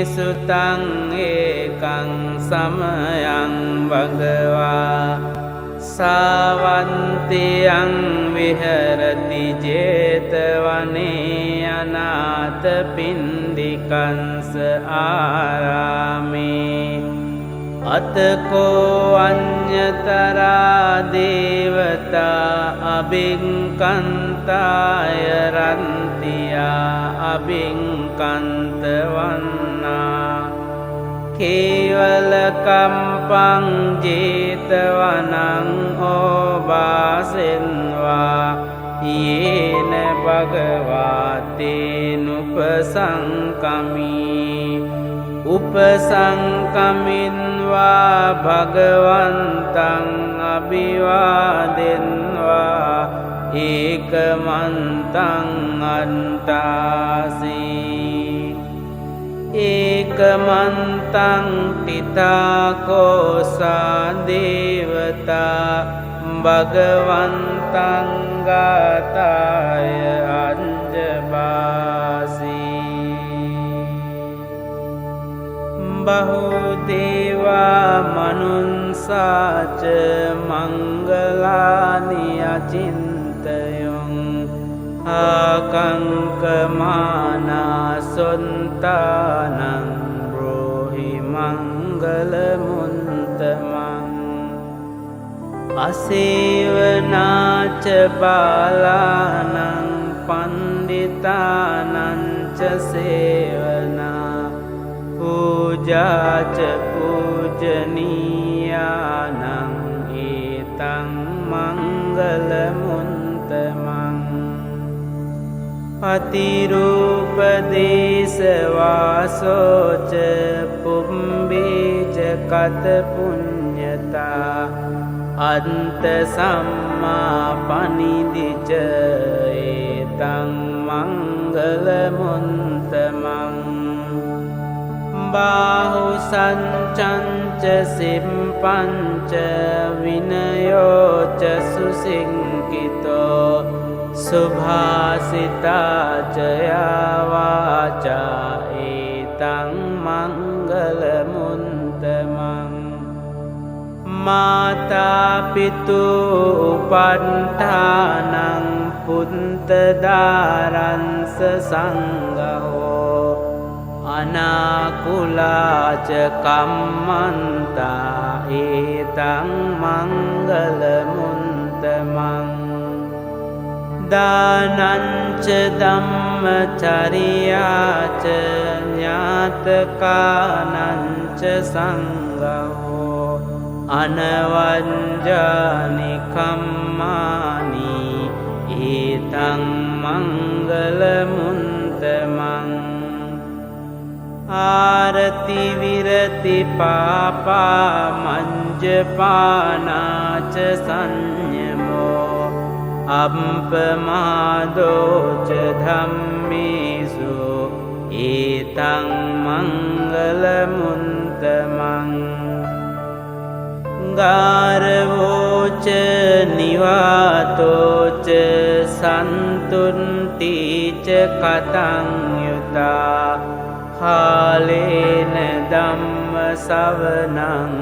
සුතං ඒකං සමයං භගවා සාවන්තියං විහෙරති ජේතවනේ අනාථපිණ්ඩිකංස ආරාමේ අතකෝ අඤ්ඤතරා දේවතා අභික්ඛන්තාය රන්තියා අභික්ඛන්තවන්නා කේවල කම්පං ජේතවනං ඕවාසෙන්වා යේන භගවාතේනුපසංකමී උපසංකමින්වා භගවන්තං අභිවාදෙන්වා ඒකමන්තං අන්තාසී ඒකමන්තං තිතාකෝසා දේවතා භගවන්තං ගාතාය අංජබාසී බහුදේවා මනුන්සාච මංගලානි අචින්තයොං ආකංකමානා සොන්තානං බ්‍රෝහි මංගලමුන්තමං අසේවනාච බාලානං පණ්ඩිතානංච සේවනා පූජාච පූජනීයානං ඒතං මංගලමුන්තමං පතිරූපදේශවාසෝච පුම්බේච කත පුඤ්ඤතා අන්ත සම්මා පනිදිච ඒතං මංගලමුන්තමං බාහු සංචංච සිම්පංච විනයෝච සුසිංකිතෝ සුභාසිතාච යාවාචා ඒතං මංගලමුන්තමං මාතා පිතු උපට්ඨානං පුන්තදාරංස සංඝෝ අනාකුලාච කම්මන්තා ඒතං මංගලමුන්තමං දානංච ධම්මචරියාච ඥාතකානංච සංඝෝ අනවංජානි කම්මානි ඒතං මංගලමුන්තමං ආරති විරති පාපා මංජපානාච සංයමෝ අප්පමාදෝච ධම්මේසු ඒතං මංගලමුන්තමං ගාරවෝච නිවාතෝච සන්තුන්තිච කතං යුතා කාලේන ධම්ම සවනං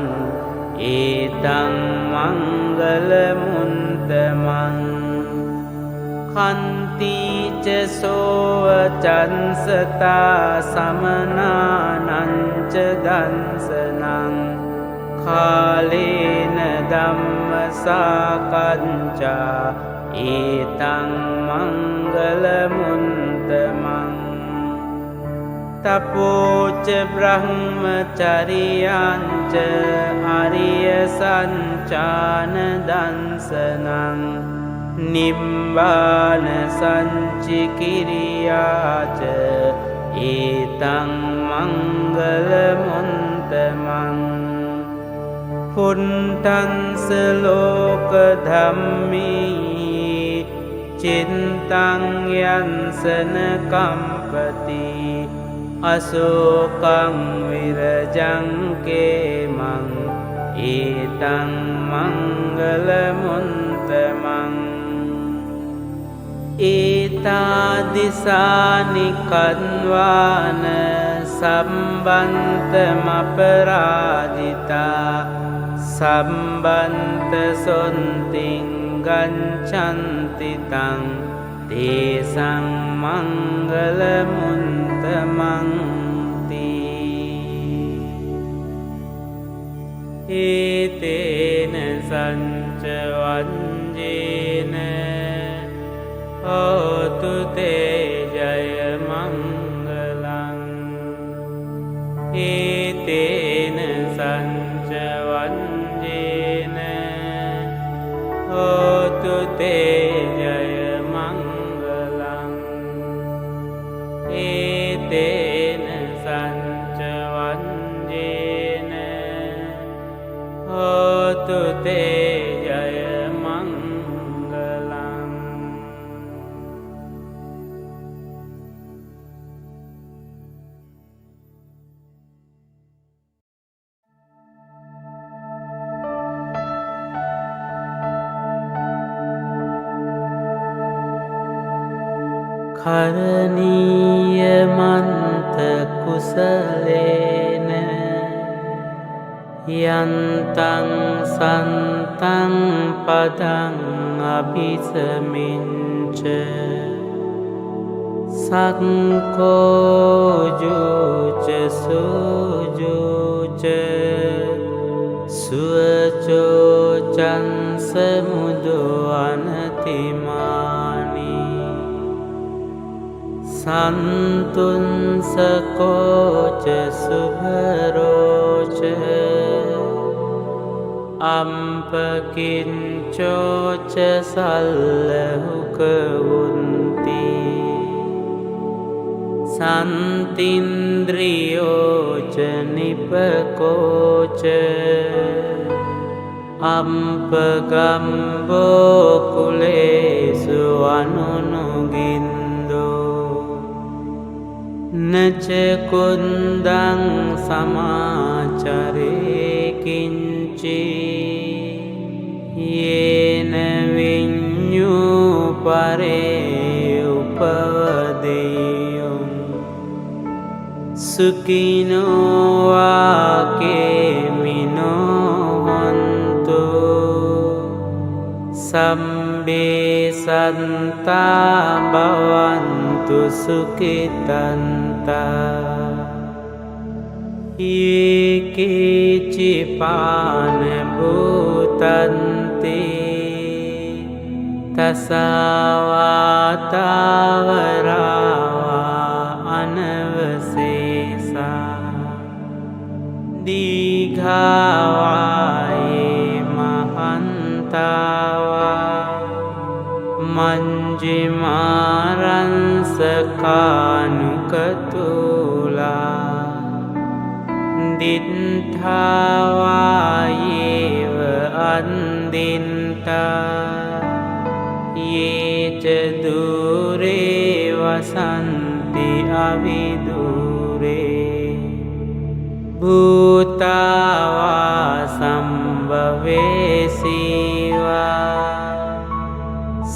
ඒතං මංගලමුන්තමං කන්තිච සෝව චන්සතා සමනානංච දන්සනං කාලේන ධම්ම සාකච්ඡා ඒතං මංගලමුන්තමං තපෝච බ්‍රහ්මචරියංච අරිය සංචාන දන්සනං නිබ්බාන සංචිකිරියාච ඒතං මංගලමුන්තමං පුන්තංස ලෝක ධම්මී චින්තං යන්සන කම්පති අසෝකං විරජං කේමං ඒතං මංගලමුන්තමං ඒතාදිසානි කන්වාන සම්බන්තමපරාජිතා සම්බන්ත සොන්තිං ගච්ඡන්තිතං තේසං මංගල මුන්තමන්ති ඒතේන සංච වංජේන හෝතු තේ ජය මංගලං ඒතේන සංච වංජේන හෝතු තේ ජය මංගලං ඒතේන සංච වංජේන හෝතු තේ ජය මංගලං කරණීයමන්ත කුසලේන යන්තං සන්තං පදං අභිසමිච්ඡ සක්ඛෝජුච සුජුච සුවචෝචං සමුදෝ අනතිමානි සන්තුන්සකෝච සුභරෝච අම්පකින්චෝච සල්ලහුකවුන්ති සන්තින්ද්‍රියෝච නිපකෝච අම්පගම්බෝ කුලේසු අනුනුගින්දෝ නචකුන්දං සමාචරේ කිංචි යේන විඤ්ඤූ පරේ උපවදෙය්‍යං සුඛිනෝ වාකේමිනෝ හන්තු සම්බේ සන්තා භවන්තු සුඛිතන්තා ඒකේචිපාන භූතන්ති තසවාතාවරාවා අනවසේසා දීඝාවායේ මහන්තාවා මංජිමාරංසකානුකතුලා දිත්ථාවායේව අන්දින්තා යේච දුරේ වසන්ති අවිදුරේ භූතාවා සම්භවේසීවා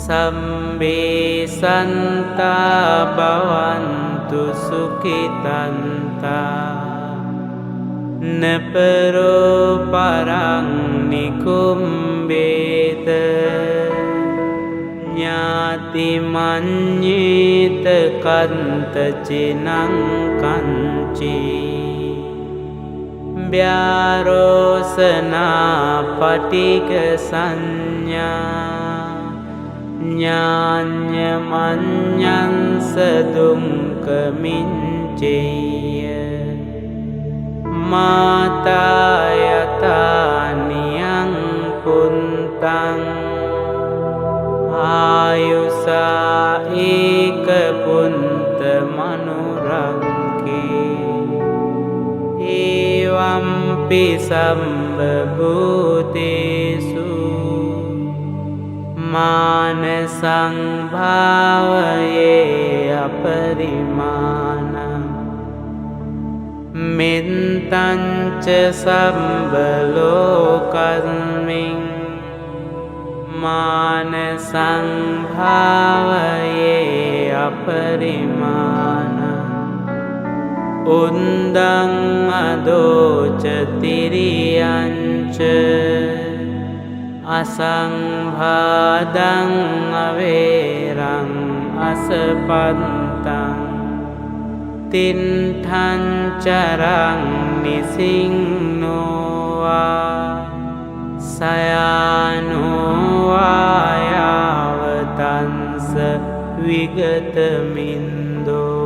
සම්බේ සන්තා භවන්තු සුඛිතන්තා නපරෝ පරං නිකුම්බේත ඥාති මඤ්ඤේත කන්ත චිනං කංචි ව්‍යාරෝසනා පටික සංඥා ඥාඤ්ඤ මඤ්ඤංස දුක්ඛ මිච්ඡේය මාතා යතානියං පුන්තං ආයුසා ඒක පුන්ත මනුරංකේ ඒවම්පි සම්බභූතේසු මාන සංභාවයේ අපරිමාණං මෙත්තංච සම්බලෝකස්මින් මාන සංභාවයේ අපරිමාණං උන්දං අදෝච තිරියංච අසංභාදං අවේරං අසපත්තං තින්ඨං චරං නිසින්නෝවා සයානෝවා යාවතංස විගතමින්දෝ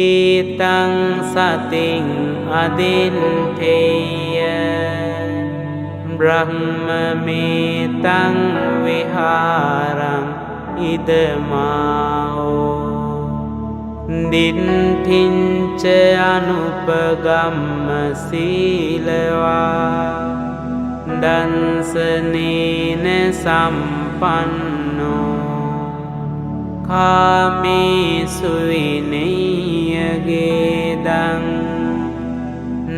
ඊතං සතින් අදින්ඨේය බ්‍රහ්මමේතං විහාරං ඉදමාහෝ දින්ඨින්ච අනුපගම්ම සීලවා දන්සනේන සම්පන්නෝ කාමේසු විනය්‍යගේදං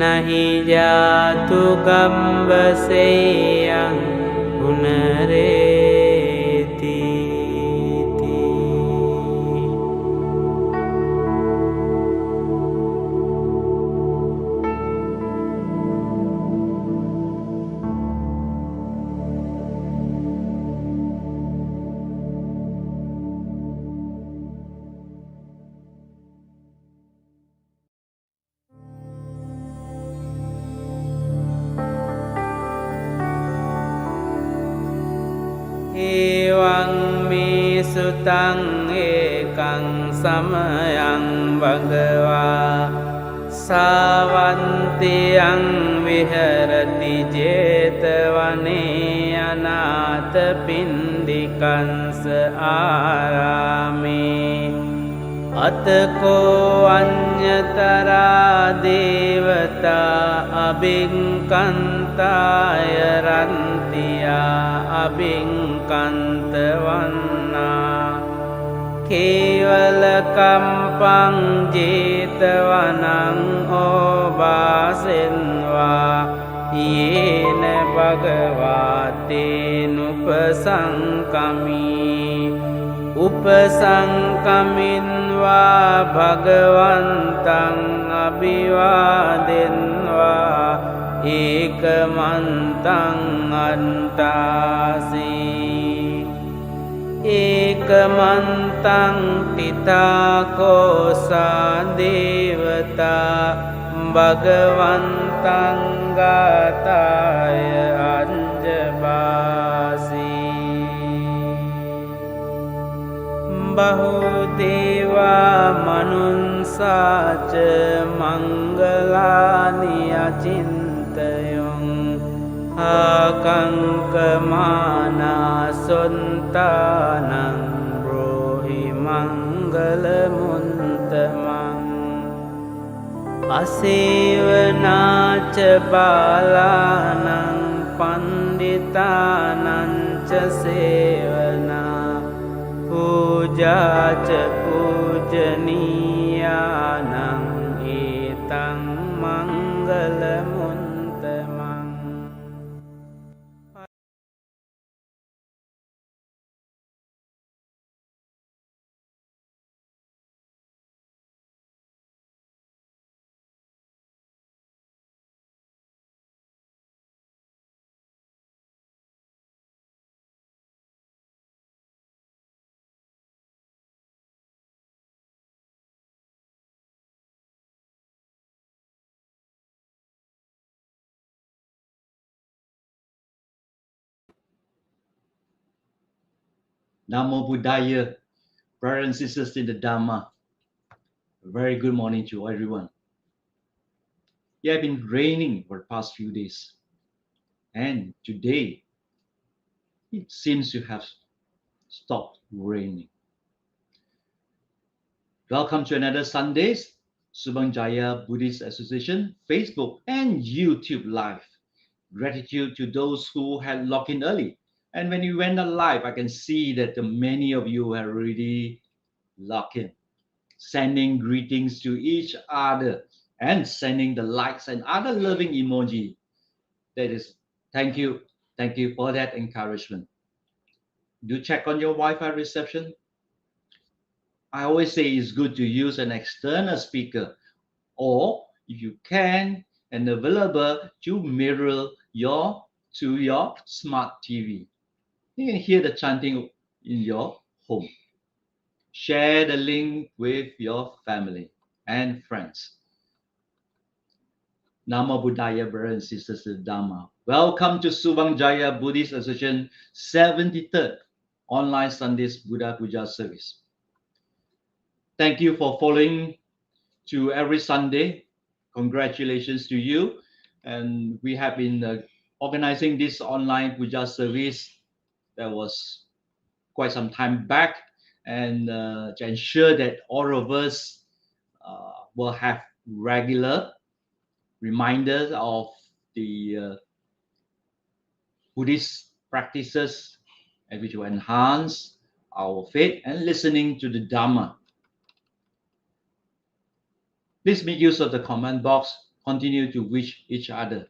නහි ජාතු ගම්බසේයං පුනරේති. එවං මේ සුතං ඒකං සමයං භගවා සාවන්තියං විහෙරති 제තවනේ අනාථ පින්ඩිකංස ආරාමේ අතකෝ අඤ්ඤතරා දේවතා අබින්කන්තාය රන්තියා අබින්කන්තවන්නා කේවල කම්පං 제තවනං ඕබාසෙන්වා යේන භගවාතේනුපසංකමී උපසංකමින්වා භගවන්තං අභිවාදෙන්වා ඒකමන්තං අන්තාසී ඒකමන්තං තිතාකෝසා දේවතා භගවන්තං ගාතාය අංජබාසී බහුදේවා මනුන්සාච මංගලානි අචින්තයොං ආකංකමානා සොන්තානං බ්‍රෝහි මංගලමුන්තමං අසේවනාච බාලානං පණ්ඩිතානං ච සේවනා පූජාච පූජනීයානං ඒතං මංගලමුන්තමං. Namo Buddhaya, brothers and sisters in the Dhamma. A very good morning to everyone. It has been raining for the past few days, and today it seems to have stopped raining. Welcome to another Sunday's Subang Jaya Buddhist Association Facebook and YouTube Live. Gratitude to those who had logged in early. And when you went live, I can see that many of you have already logged in, sending greetings to each other and sending the likes and other loving emoji. That is, thank you for that encouragement. Do check on your Wi-Fi reception. I always say it's good to use an external speaker or if you can and available to mirror to your smart TV. You can hear the chanting in your home. Share the link with your family and friends. Namo Buddhaya, brothers and sisters of Dharma. Welcome to Subang Jaya Buddhist Association 73rd online Sundays Buddha Puja service. Thank you for following to every Sunday. Congratulations to you. And we have been organizing this online puja service that was quite some time back, and to ensure that all of us will have regular reminders of the Buddhist practices and which will enhance our faith and listening to the Dharma. Please make use of the comment box. Continue to wish each other.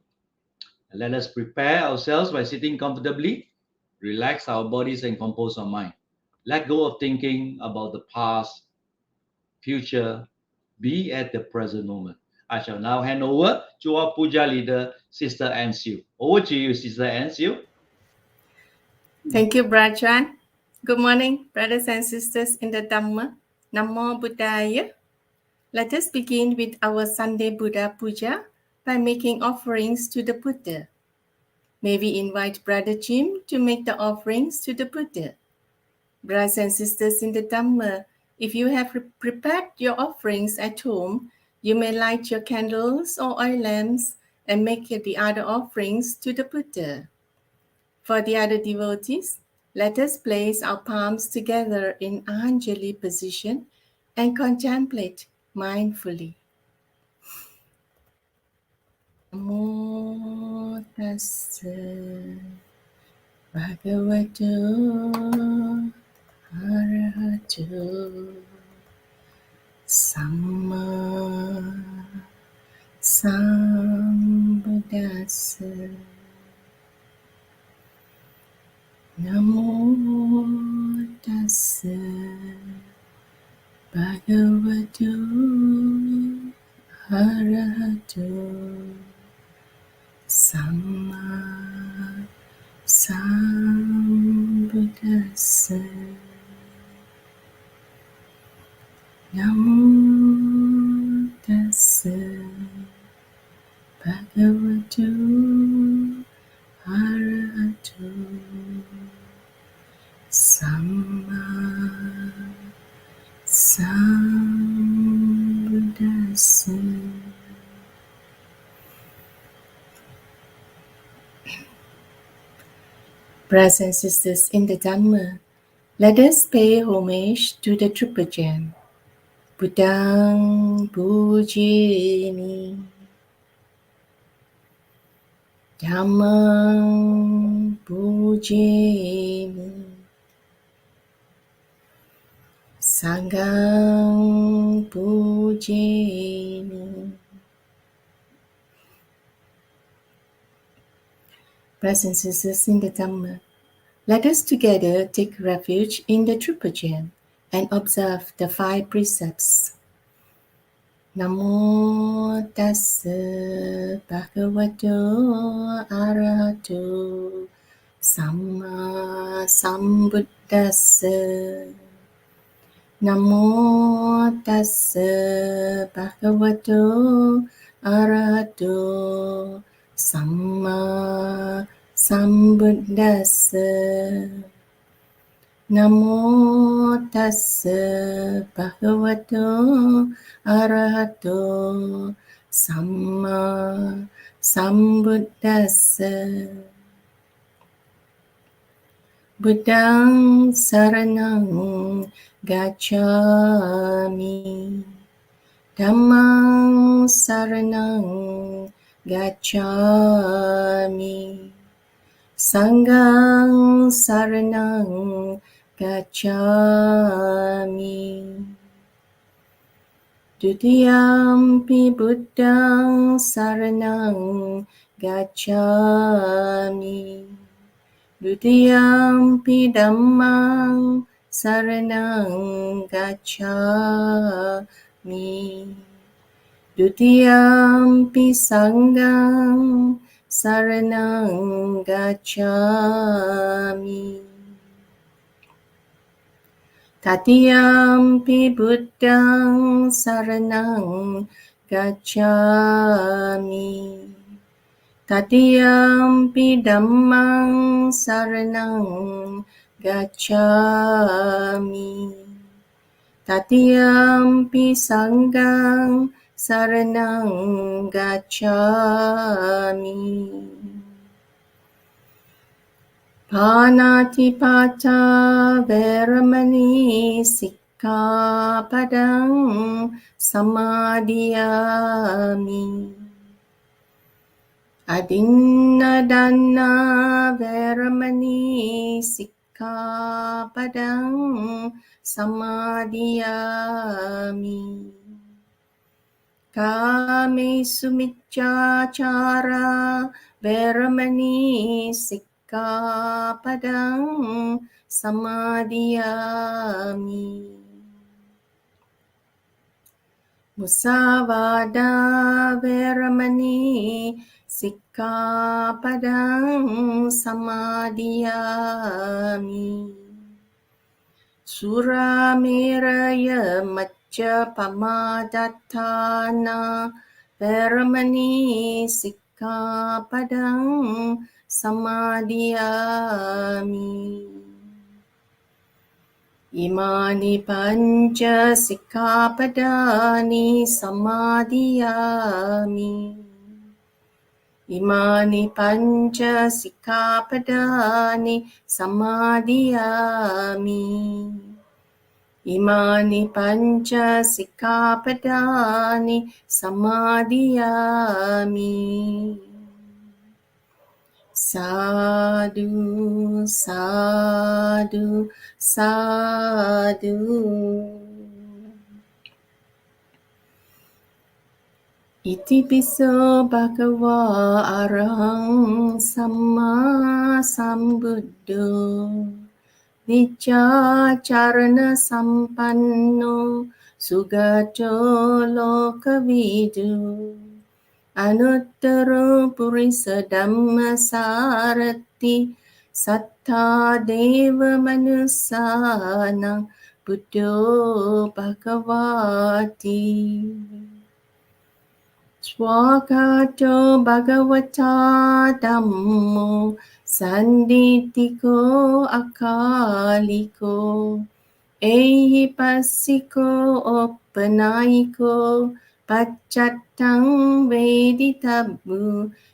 Let us prepare ourselves by sitting comfortably, relax our bodies, and compose our mind. Let go of thinking about the past, future, be at the present moment. I shall now hand over to our puja leader, Sister Anne Siu. Over to you, Sister Anne Siu. Thank you, Brajan. Good morning, brothers and sisters in the Dhamma. Namo Buddhaya. Let us begin with our Sunday Buddha Puja by making offerings to the Buddha. May we invite Brother Jim to make the offerings to the Buddha. Brothers and sisters in the Dhamma, if you have prepared your offerings at home, you may light your candles or oil lamps and make the other offerings to the Buddha. For the other devotees, let us place our palms together in Anjali position and contemplate mindfully. Namo tassa bhagavato arahato samma sambuddhassa. Namo tassa bhagavato arahato samma sambuddhassa. Namo tassa bhagavato arahato samma sambuddhassa. Brothers and sisters in the Dhamma, let us pay homage to the Triple Gem. Buddhang pujimi, Dhammang pujimi, Sanghang pujimi. Brothers and sisters in the Dhamma, let us together take refuge in the Triple Gem and observe the 5 precepts. Namo tassa bhagavato arahato samma sambuddhassa. Namo tassa bhagavato arahato samma sambuddhassa. Namo tassa bhagavato arahato samma sambuddhassa. Buddhang saranang gacchami, Dhammang saranang gacchami, Sanghang saranang gacchami. Dutiyampi buddhang saranang gacchami, Dutiyampi dhammang saranang gacchami, Dutiyampi sangham saranang gacchami. Tatiyampi buddhang saranang gacchami. Tatiyampi dhammang saranang gacchami. Tatiyampi sanghang saranang gacchami. Panatipata veramani sikkhapadang samadhiyami. Adinadana veramani sikkhapadang samadhiyami. Kame sumiccacara veramani sikkhapadang samadhiyami. Musavada veramani sikkhapadang samadhiyami. Surameraya majjapamadatthana veramani sikkhapadang samadhiyami. Imani panca sikkhapadani samadhiyami. Imani panca sikkhapadani samadhiyami. Imani panca sikkhapadani samadhiyami. Sadhu, sadhu, sadhu. Itipiso bhagava arahang samma sambuddho. Vichacharana sampanno sugato lokavidu. Anuttaro purisa dhamma sarati sattha deva manusana buddho bhagavati. Swakato bhagavata dhammo sanditiko akaliko. Ehi passiko oppanayiko paccattam veditabbu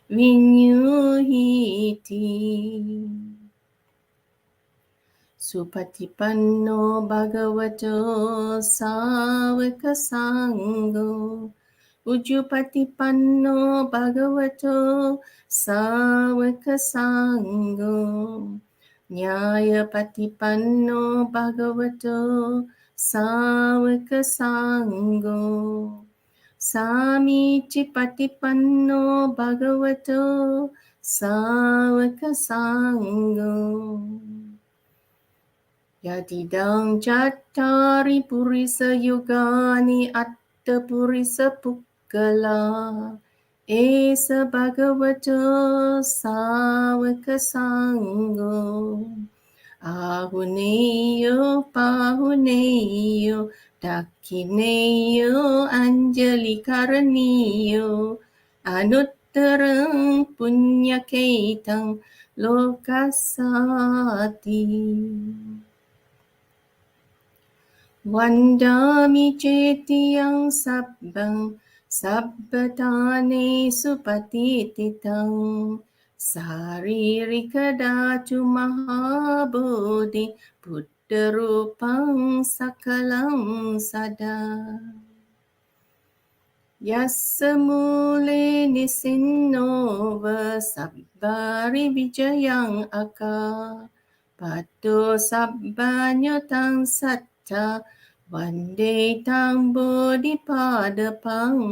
vinyuhiti. Supatipanno bhagavato sāvaka sangho. Ujjupatipanno bhagavato sāvaka sangho. Nyayapatipanno bhagavato sāvaka sangho. Samicipatipanno bhagavato sāvaka sangho. Yadidang cattari purisa yugani atta purisa pukkala. Esa bhagavato sāvaka sangho. Ahuneyo pahuneyo dakhineyo anjali karaniyo. Anuttarang punyaketang lokasati. Vandami cetiyang sabbang sabbatane supatititang. Saririka dhatu mahabodhi buddha rupang sakalam sada. Yassa mule nisinnova sabbari vijayang aka. Pato sabbanyotang satta vande tang bodhipadapang.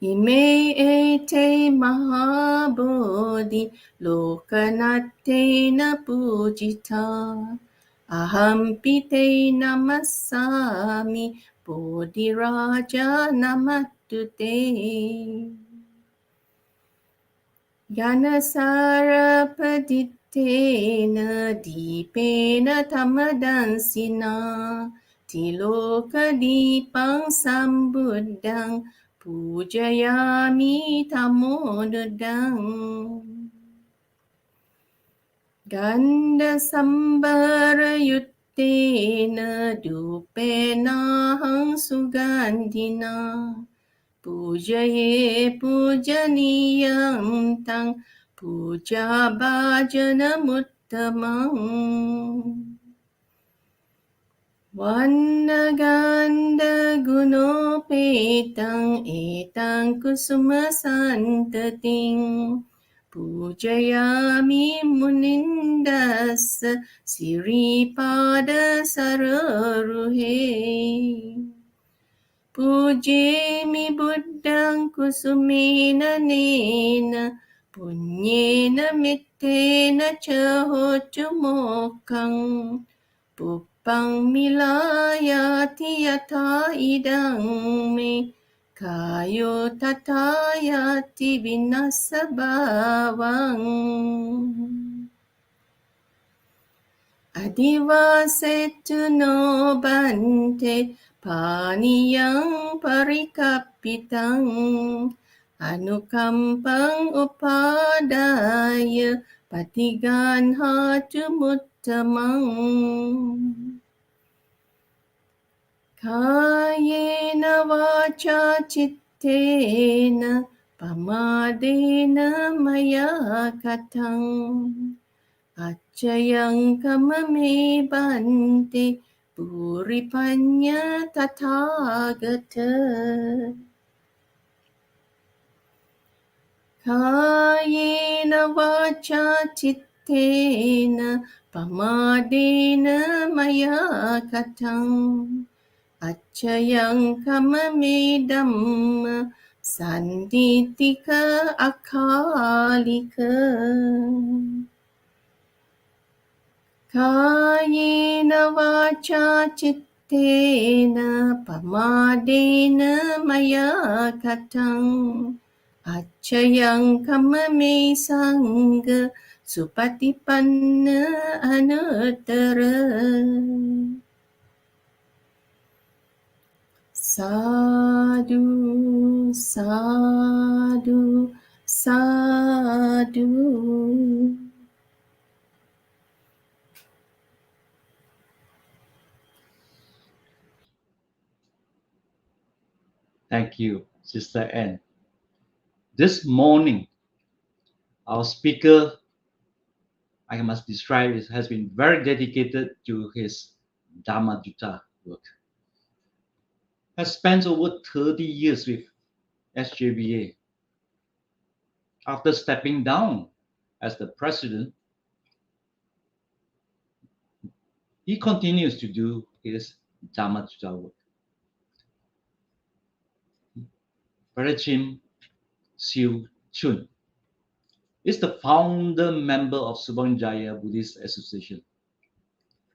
Ime ete mahabodhi lokanattena pujita. Ahampi te namassami Bodhiraja Namatute Yanasara Paditena Dipena Tamadansina Tiloka Dipang Sambuddhang Pujayami Tamodadang Ganda Sambara Yuttena Dupena Hang Sugandhina Pujaye pujaniyam tang puja bhajanamuttamam Vannaganda gunopetang etang kusuma santating Pujayami munindas siripada sararuhe Pujemi buddhang kusumena nena punyena mittena cahotu mokkang puppang milayati yata idang me kayo tatayati vinasa bhavang Adivasetu no bante paniyang parikapitang anukampang upadaya patigan hatumuttamang Kayena vacha chittena pamadena maya katang Acayang kamame bante puripanya tathagata Kayena vacha chittena pamadena maya katang Acayang kamame dhamma sanditika akalika Kayena vacha chittena pamadena maya katang Acayang kamame sangha supatipanna anuttara Sadhu, sadhu, sadhu Thank you, Sister Anne. This morning, our speaker, I must describe it, has been very dedicated to his Dhamma Jutta work. Has spent over 30 years with SJVA. After stepping down as the president, he continues to do his Dhamma Jutta work. Parachim Siu Chun is the founder member of Subang Jaya Buddhist Association.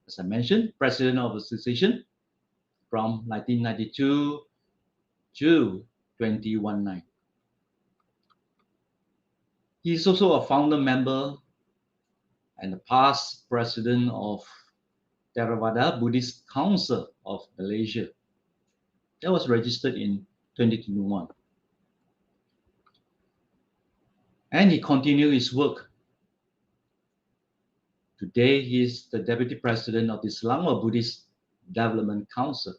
As I mentioned, president of the association from 1992 to 2019. He is also a founder member and the past president of Theravada Buddhist Council of Malaysia. That was registered in 2021. And he continued his work. Today, he is the deputy president of the Selangor Buddhist Development Council.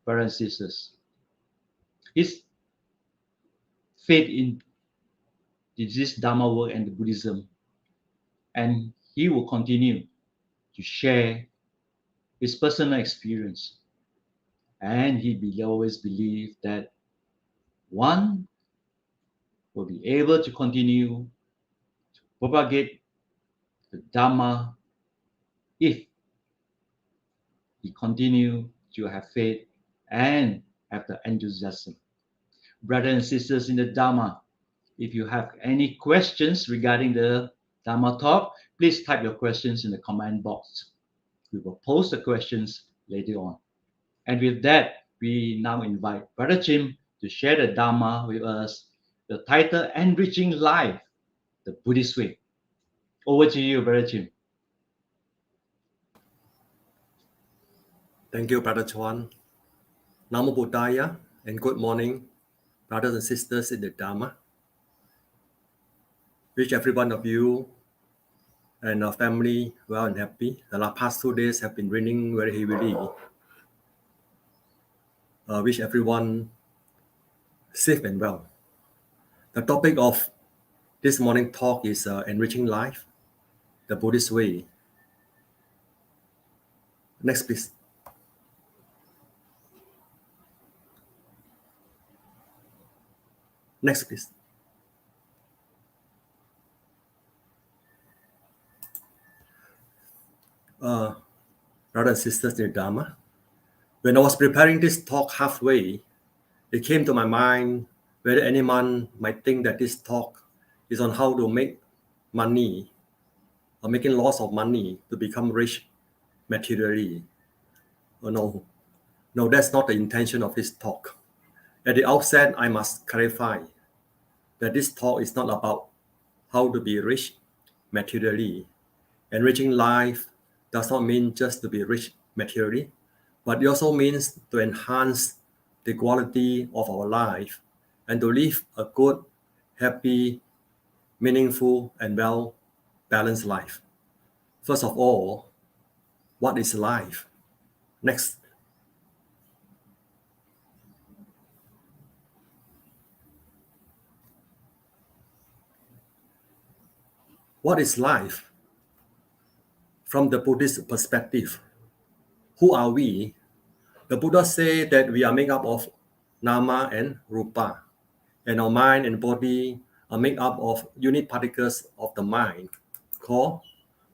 Brothers and sisters, his faith in this Dharma work and the Buddhism, and he will continue to share his personal experience. And he always believed that one will be able to continue to propagate the Dharma if he continue to have faith and have the enthusiasm. Brothers and sisters in the Dharma, if you have any questions regarding the Dharma talk, please type your questions in the comment box. We will post the questions later on. And with that, we now invite Brother Jim to share the Dharma with us, the title Enriching Life, the Buddhist Way. Over to you, Brother Jim. Thank you, Brother Chuan. Namo Buddhaya, and good morning, brothers and sisters in the Dharma. Wish every one of you and our family well and happy. The past 2 days have been raining very heavily. Wish everyone safe and well. The topic of this morning talk is enriching life, the Buddhist way. Next, please. Next, please. Brothers and sisters in the Dharma, when I was preparing this talk halfway, it came to my mind whether anyone might think that this talk is on how to make money or making lots of money to become rich materially. Oh, no, that's not the intention of this talk. At the outset, I must clarify that this talk is not about how to be rich materially. Enriching life does not mean just to be rich materially, but it also means to enhance the quality of our life and to live a good, happy, meaningful, and well-balanced life. First of all, what is life? Next. What is life? From the Buddhist perspective, who are we? The Buddha said that we are made up of nama and rupa, and our mind and body are made up of unit particles of the mind called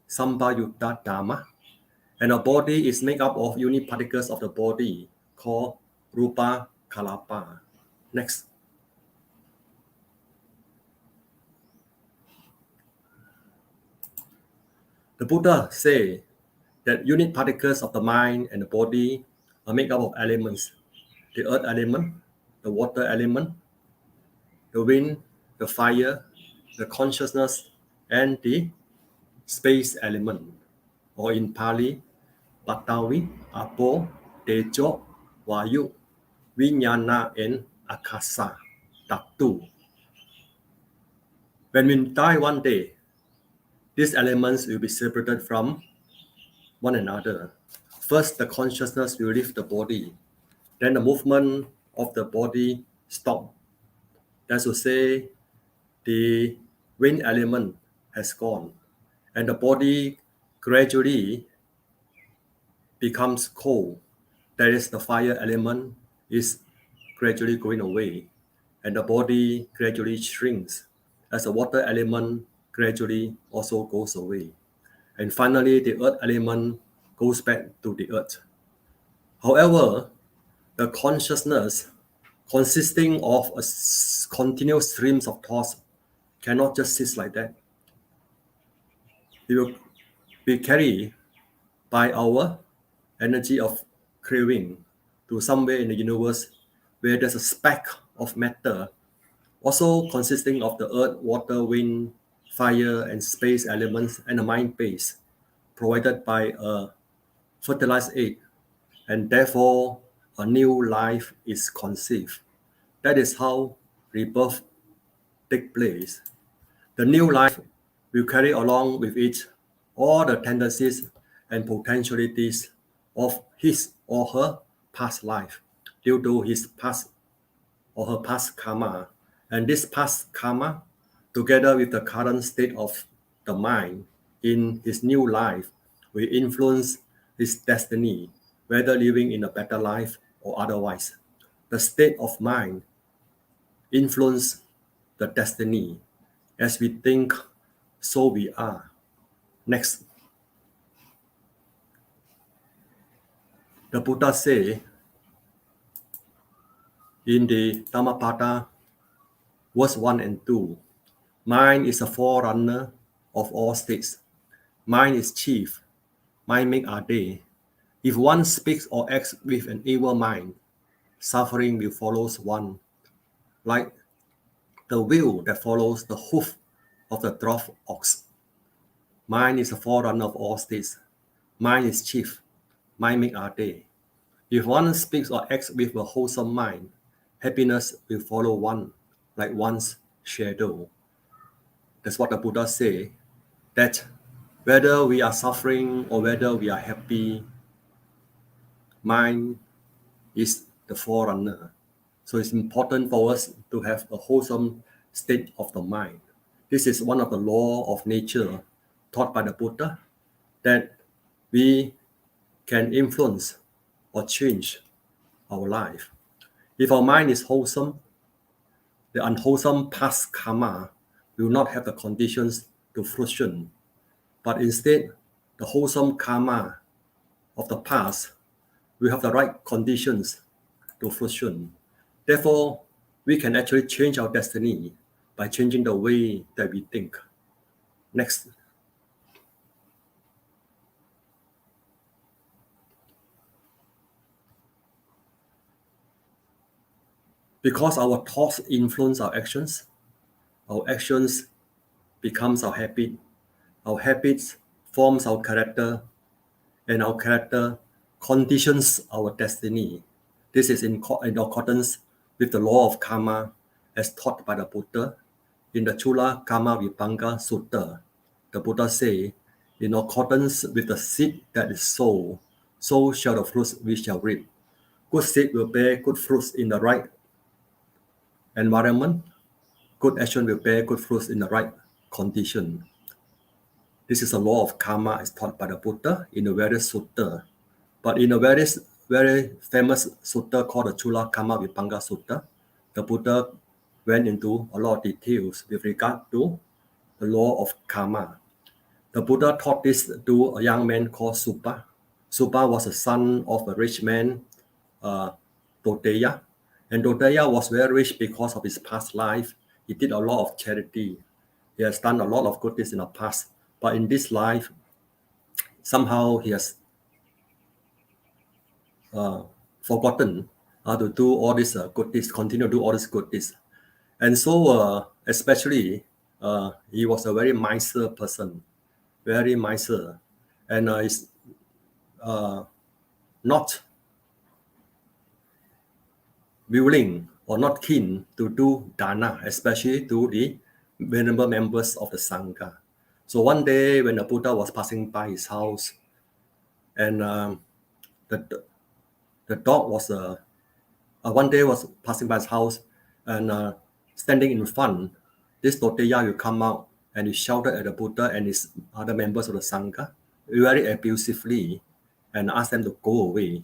sambayutta dhamma, and our body is made up of unit particles of the body called rupa kalapa. Next. The Buddha say that unit particles of the mind and the body are made up of elements: the earth element, the water element, the wind, the fire, the consciousness, and the space element, or in Pali, Patavi, Apo, Tejo, Vayu, Vijnana, and Akasa, Tatu. When we die one day, these elements will be separated from one another. First, the consciousness will leave the body. Then the movement of the body stop. That's to say, the wind element has gone, and the body gradually becomes cold. That is, the fire element is gradually going away, and the body gradually shrinks as the water element gradually also goes away. And finally, the earth element goes back to the earth. However, the consciousness consisting of a continuous streams of thoughts cannot just sit like that. It will be carried by our energy of craving to somewhere in the universe where there's a speck of matter also consisting of the earth, water, wind, fire, and space elements, and a mind base provided by a fertilized egg, and therefore a new life is conceived. That is how rebirth takes place. The new life will carry along with it all the tendencies and potentialities of his or her past life due to his past or her past karma. And this past karma, together with the current state of the mind in his new life, will influence his destiny, whether living in a better life or otherwise. The state of mind influences the destiny. As we think, so we are. Next. The Buddha say in the Dhammapada, verse 1 and 2, mind is a forerunner of all states. Mind is chief. Mind make our day. If one speaks or acts with an evil mind, suffering will follow one, like the wheel that follows the hoof of the dwarf ox. Mind is a forerunner of all states. Mind is chief. Mind make our day. If one speaks or acts with a wholesome mind, happiness will follow one, like one's shadow. That's what the Buddha say, that whether we are suffering or whether we are happy, mind is the forerunner. So it's important for us to have a wholesome state of the mind. This is one of the law of nature taught by the Buddha, that we can influence or change our life. If our mind is wholesome, the unwholesome past karma will not have the conditions to fruition, but instead the wholesome karma of the past will have the right conditions to fruition. Therefore, we can actually change our destiny by changing the way that we think. Next. Because our thoughts influence our actions becomes our habit. Our habits forms our character, and our character conditions our destiny. This is in accordance with the law of karma as taught by the Buddha. In the Chula Karma Vibhanga Sutta, the Buddha say, in accordance with the seed that is sown, so shall the fruits we shall reap. Good seed will bear good fruits in the right environment. Good action will bear good fruits in the right condition. This is a law of karma as taught by the Buddha in the various sutta. But in a very famous sutta called the Chula Karma Vibhanga Sutta, the Buddha went into a lot of details with regard to the law of karma. The Buddha taught this to a young man called Supa. Supa was a son of a rich man, Doteya. And Doteya was very rich because of his past life. He did a lot of charity. He has done a lot of good deeds in the past. But in this life, somehow he has forgotten to do all these good deeds, continue to do all these good deeds. And so, especially, he was a very miser person, very miser, and is not willing or not keen to do dana, especially to the venerable members of the Sangha. So one day when the Buddha was passing by his house, and the dog was one day was passing by his house, and standing in front, this Doteya will come out and he shouted at the Buddha and his other members of the Sangha very abusively and asked them to go away.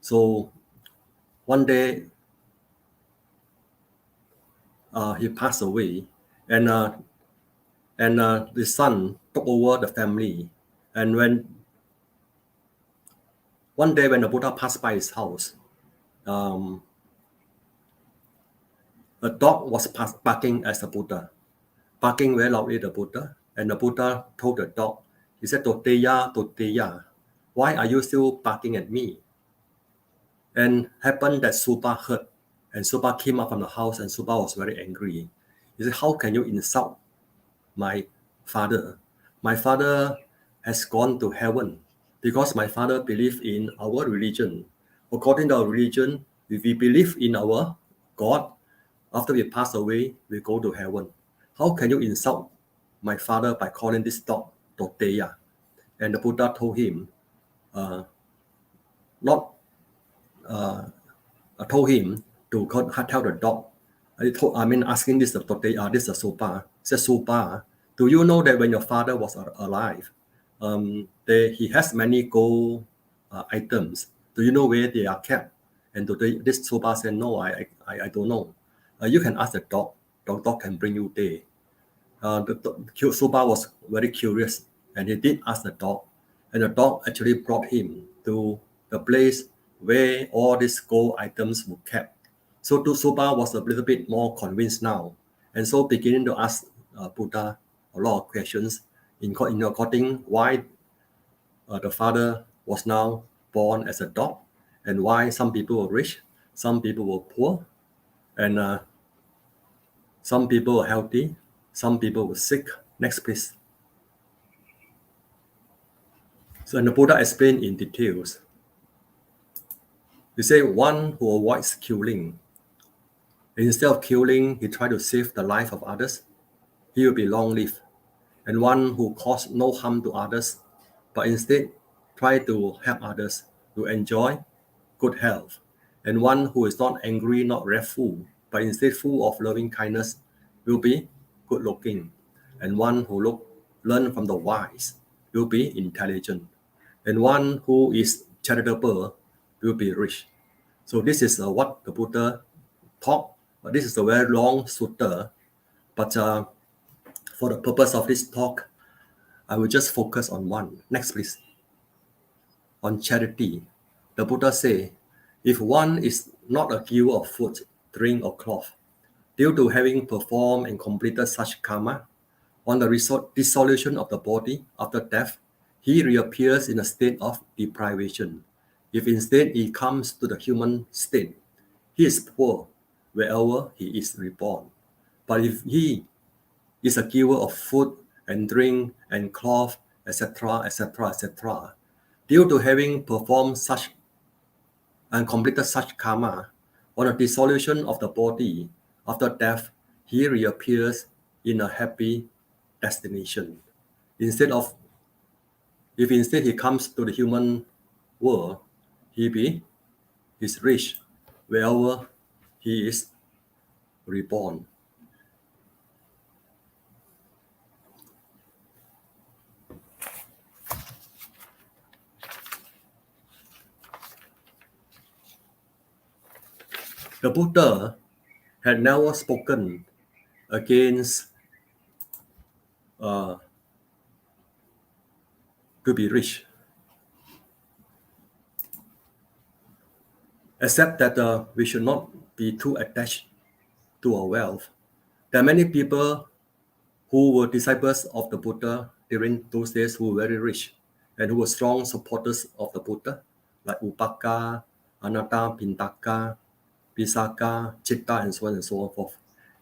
So one day he passed away, and the son took over the family. And one day when the Buddha passed by his house, a dog was barking at the Buddha, barking very loudly at the Buddha. And the Buddha told the dog, he said, Doteya, Doteya, why are you still barking at me? And happened that Supa heard, and Supa came up from the house, and Supa was very angry. He said, how can you insult my father? My father has gone to heaven because my father believed in our religion. According to our religion, if we believe in our God, after we pass away, we go to heaven. How can you insult my father by calling this dog Doteya? And the Buddha told him, told him to tell the dog. Asking this Doteya, this is Supa. Says, Supa, do you know that when your father was alive, he has many gold items? Do you know where they are kept? And this Supa said, no, I don't know. You can ask the dog. The dog can bring you there. Supa was very curious, and he did ask the dog, and the dog actually brought him to the place where all these gold items were kept. So Supa was a little bit more convinced now, and so beginning to ask Buddha a lot of questions in according why the father was now born as a dog, and why some people were rich, some people were poor, and some people were healthy, some people were sick. Next, please. So, and the Buddha explained in details. He said, one who avoids killing, instead of killing, he tried to save the life of others, he will be long-lived. And one who caused no harm to others, but instead try to help others to enjoy good health. And one who is not angry, not wrathful, but instead full of loving kindness, will be good-looking. And one who learn from the wise will be intelligent. And one who is charitable will be rich. So this is what the Buddha taught. This is a very long sutta, but for the purpose of this talk, I will just focus on one. Next, please. On charity, the Buddha say, if one is not a giver of food, drink, or cloth, due to having performed and completed such karma, on the dissolution of the body after death, he reappears in a state of deprivation. If instead he comes to the human state, he is poor wherever he is reborn. But if he is a giver of food and drink and cloth, etc., etc., etc., due to having performed such and completed such karma, on the dissolution of the body after death, he reappears in a happy destination. If instead he comes to the human world, he is rich wherever he is reborn. The Buddha had never spoken against to be rich, except that we should not be too attached to our wealth. There are many people who were disciples of the Buddha during those days who were very rich and who were strong supporters of the Buddha, like Upaka, Anatta, Pindaka, Pisaka, Chitta, and so on and so forth.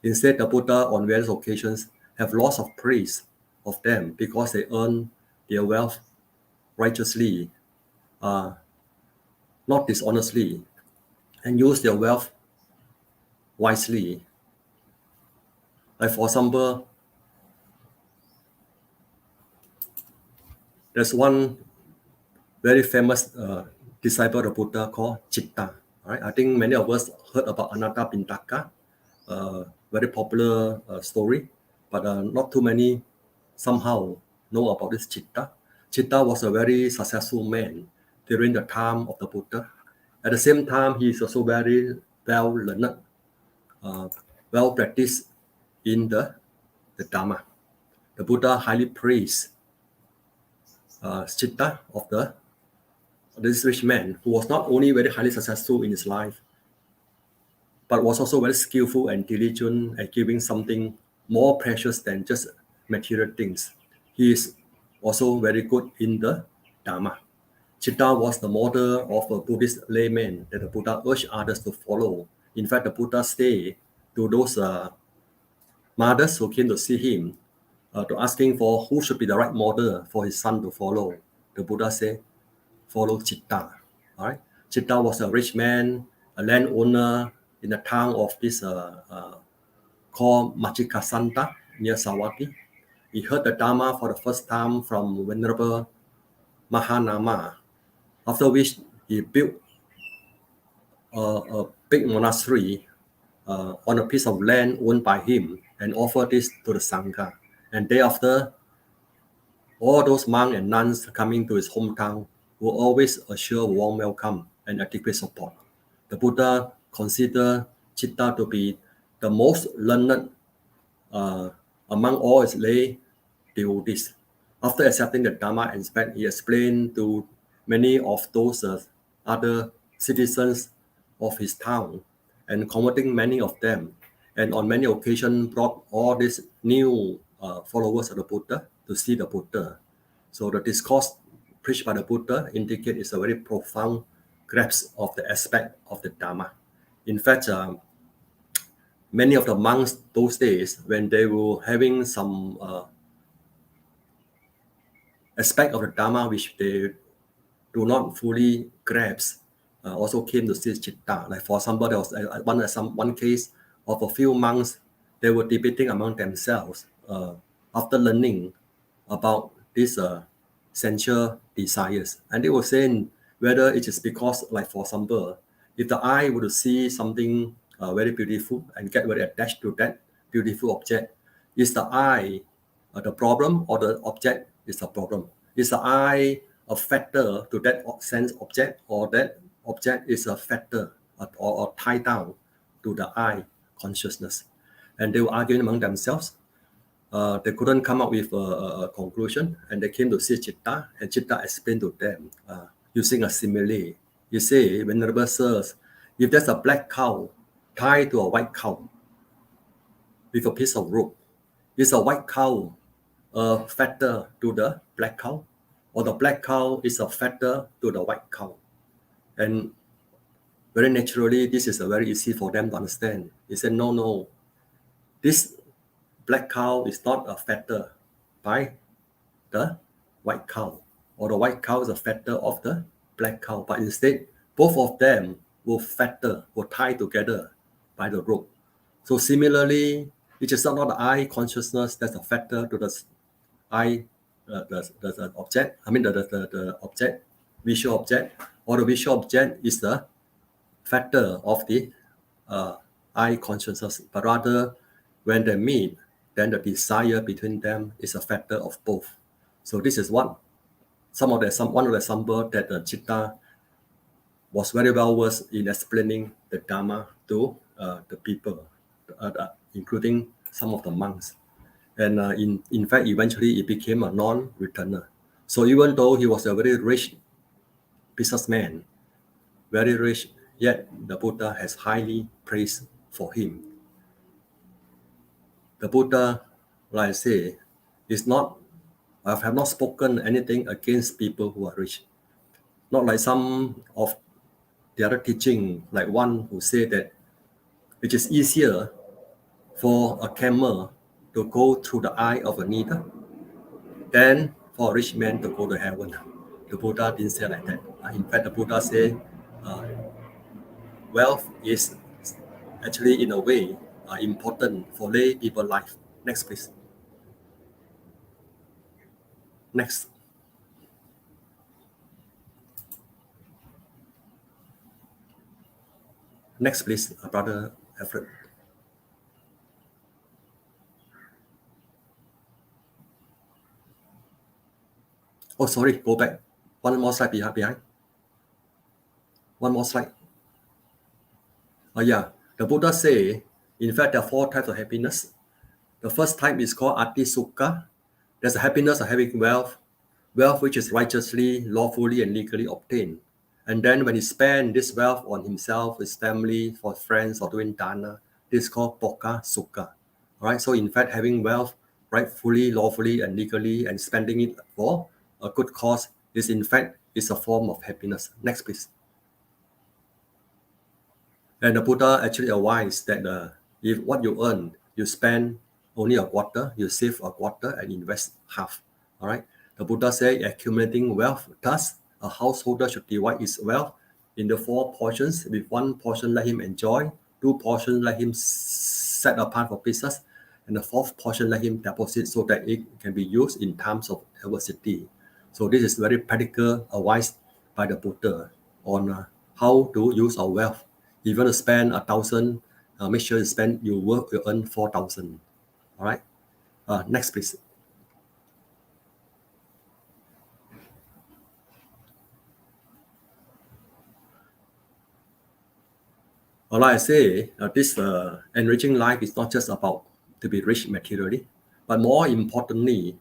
Instead, the Buddha on various occasions have lots of praise of them because they earn their wealth righteously, not dishonestly, and use their wealth wisely. Like for example, there's one very famous disciple of the Buddha called Chitta. Right? I think many of us heard about Anatta Pindaka, very popular story, but not too many somehow know about this Chitta. Chitta was a very successful man during the time of the Buddha. At the same time, he is also very well learned, well practiced in the Dharma. The Buddha highly praised Chitta of this rich man who was not only very highly successful in his life, but was also very skillful and diligent at giving something more precious than just material things. He is also very good in the Dharma. Chitta was the model of a Buddhist layman that the Buddha urged others to follow. In fact, the Buddha stayed to those mothers who came to see him to asking for who should be the right model for his son to follow. The Buddha said, follow Chitta. All right? Chitta was a rich man, a landowner in the town of this called Machikasanta near Savatthi. He heard the Dharma for the first time from Venerable Mahanama, after which he built a big monastery on a piece of land owned by him and offered this to the Sangha. And thereafter, all those monks and nuns coming to his hometown will always assure warm welcome and adequate support. The Buddha considered Chitta to be the most learned among all his lay devotees. After accepting the Dharma aspect, he explained to many of those other citizens of his town and converting many of them. And on many occasions brought all these new followers of the Buddha to see the Buddha. So the discourse preached by the Buddha indicate it's a very profound grasp of the aspect of the Dharma. In fact, many of the monks those days, when they were having some aspect of the Dharma which they do not fully grasp, also came to see Chitta. Like for example, there was one case of a few monks, they were debating among themselves after learning about these sensual desires. And they were saying whether it is because, like for example, if the eye were to see something very beautiful and get very attached to that beautiful object, is the eye the problem or the object is the problem? Is the eye a factor to that sense object, or that object is a factor or tied down to the eye consciousness? And they were arguing among themselves. They couldn't come up with a conclusion, and they came to see Chitta, and Chitta explained to them using a simile. You say, Venerable Sirs, if there's a black cow tied to a white cow with a piece of rope, is a white cow a factor to the black cow, or the black cow is a factor to the white cow? And very naturally, this is very easy for them to understand. He said, no, this black cow is not a factor by the white cow, or the white cow is a factor of the black cow, but instead, both of them will tie together by the rope. So similarly, it is not the eye consciousness that's a factor to the eye, the object, the object, visual object, or the visual object is the factor of the eye consciousness, but rather when they meet, then the desire between them is a factor of both. So this is one of the example that the Chitta was very well versed in explaining the Dharma to the people, including some of the monks. And in fact, eventually he became a non-returner. So even though he was a very rich businessman, very rich, yet the Buddha has highly praised for him. The Buddha, like I say, I have not spoken anything against people who are rich. Not like some of the other teaching, like one who said that it is easier for a camel to go through the eye of a needle than for a rich man to go to heaven. The Buddha didn't say like that. In fact, the Buddha said wealth is actually, in a way, important for lay people life. Next, please. Next. Next, please, Brother Alfred. Oh, sorry, go back. One more slide behind. One more slide. Yeah, the Buddha say, in fact, there are 4 types of happiness. The first type is called Ati Sukha. There's a happiness of having wealth which is righteously, lawfully, and legally obtained. And then when he spends this wealth on himself, his family, for friends, or doing dana, this is called Pokka Sukha. All right, so in fact, having wealth rightfully, lawfully, and legally, and spending it for a good cause is in fact a form of happiness. Next, please. And the Buddha actually advised that if what you earn, you spend only a quarter, you save a quarter and invest half. All right. The Buddha said accumulating wealth, thus a householder should divide his wealth into 4 portions. With 1 portion let him enjoy, 2 portions let him set apart for business, and the 4th portion let him deposit so that it can be used in times of adversity. So this is very practical advice by the Buddha on how to use our wealth. If you want to spend 1,000, make sure you earn 4,000. All right. Next, please. Like I say, this enriching life is not just about to be rich materially, but more importantly,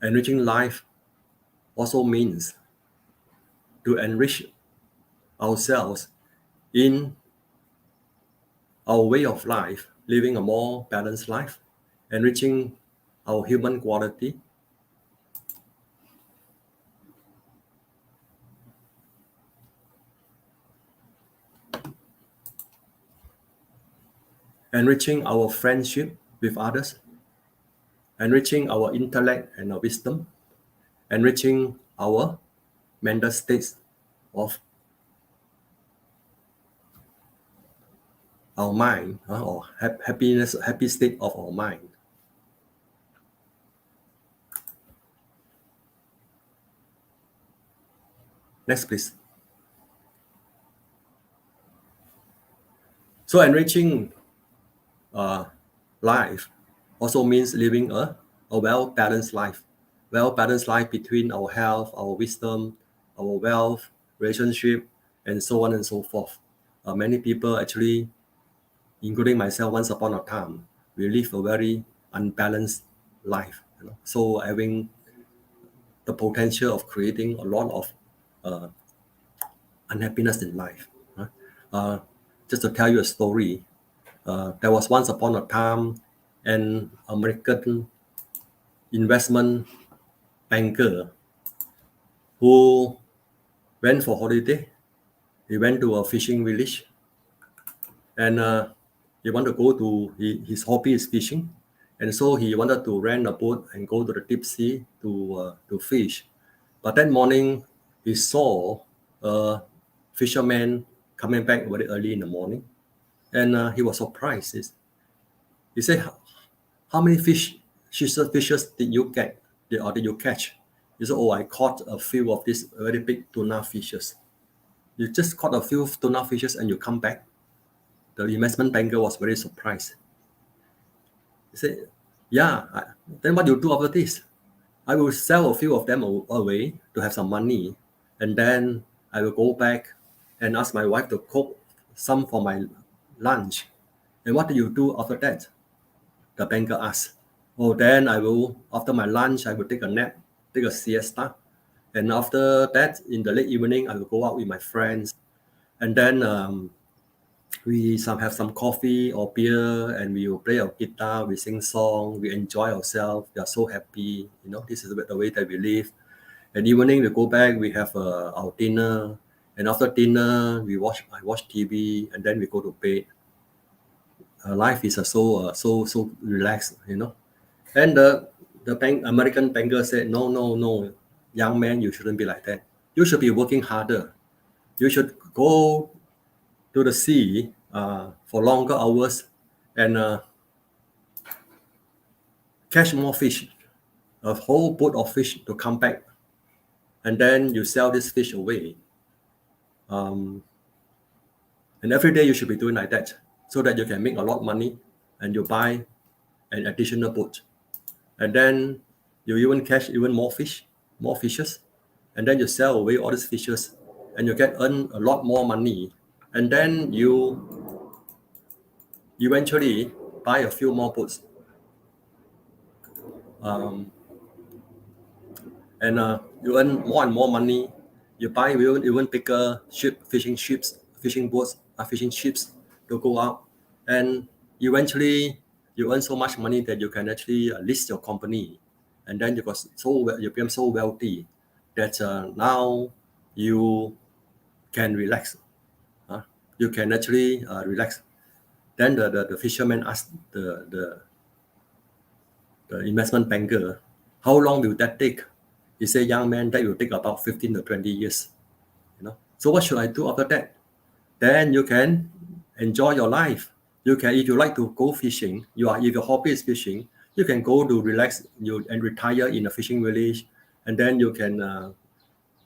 enriching life also means to enrich ourselves in our way of life, living a more balanced life, enriching our human quality, enriching our friendship with others, enriching our intellect and our wisdom, enriching our mental states of our mind, or happy state of our mind. Next, please. So enriching life also means living a well-balanced life. Well-balanced life between our health, our wisdom, our wealth, relationship, and so on and so forth. Many people actually, including myself, once upon a time, we live a very unbalanced life. So having the potential of creating a lot of unhappiness in life. Just to tell you a story, there was once upon a time an American investment banker who went for holiday. He went to a fishing village, and he wanted to go to his hobby is fishing, and so he wanted to rent a boat and go to the deep sea to fish. But that morning, he saw a fisherman coming back very early in the morning, and he was surprised. He said, "How many fishes did you get? Did you catch?" He said, "Oh, I caught a few of these very big tuna fishes." You just caught a few tuna fishes and you come back? The investment banker was very surprised. He said, "Yeah, then what do you do after this?" "I will sell a few of them away to have some money, and then I will go back and ask my wife to cook some for my lunch." "And what do you do after that?" the banker asked. "Oh, then I will, after my lunch, I will take a nap, take a siesta. And after that, in the late evening, I will go out with my friends. And then we have some coffee or beer, and we will play our guitar, we sing song, we enjoy ourselves. We are so happy. This is the way that we live. And evening, we go back, we have our dinner. And after dinner, I watch TV, and then we go to bed. Life is so relaxed, And the American banker said, no, young man, you shouldn't be like that. You should be working harder. You should go to the sea for longer hours and catch more fish, a whole boat of fish to come back. And then you sell this fish away. And every day you should be doing like that so that you can make a lot of money and you buy an additional boat. And then you even catch even more fishes, and then you sell away all these fishes, and you earn a lot more money, and then you eventually buy a few more boats, and you earn more and more money. You buy even bigger fishing ships to go out, and eventually you earn so much money that you can actually list your company, and then you become so wealthy that now you can relax. You can actually relax. Then the fisherman asked the investment banker, "How long will that take?" He said, "Young man, that will take about 15 to 20 years. So what should I do after that?" "Then you can enjoy your life. You can, if you like to go fishing, if your hobby is fishing, you can go to relax and retire in a fishing village, and then you can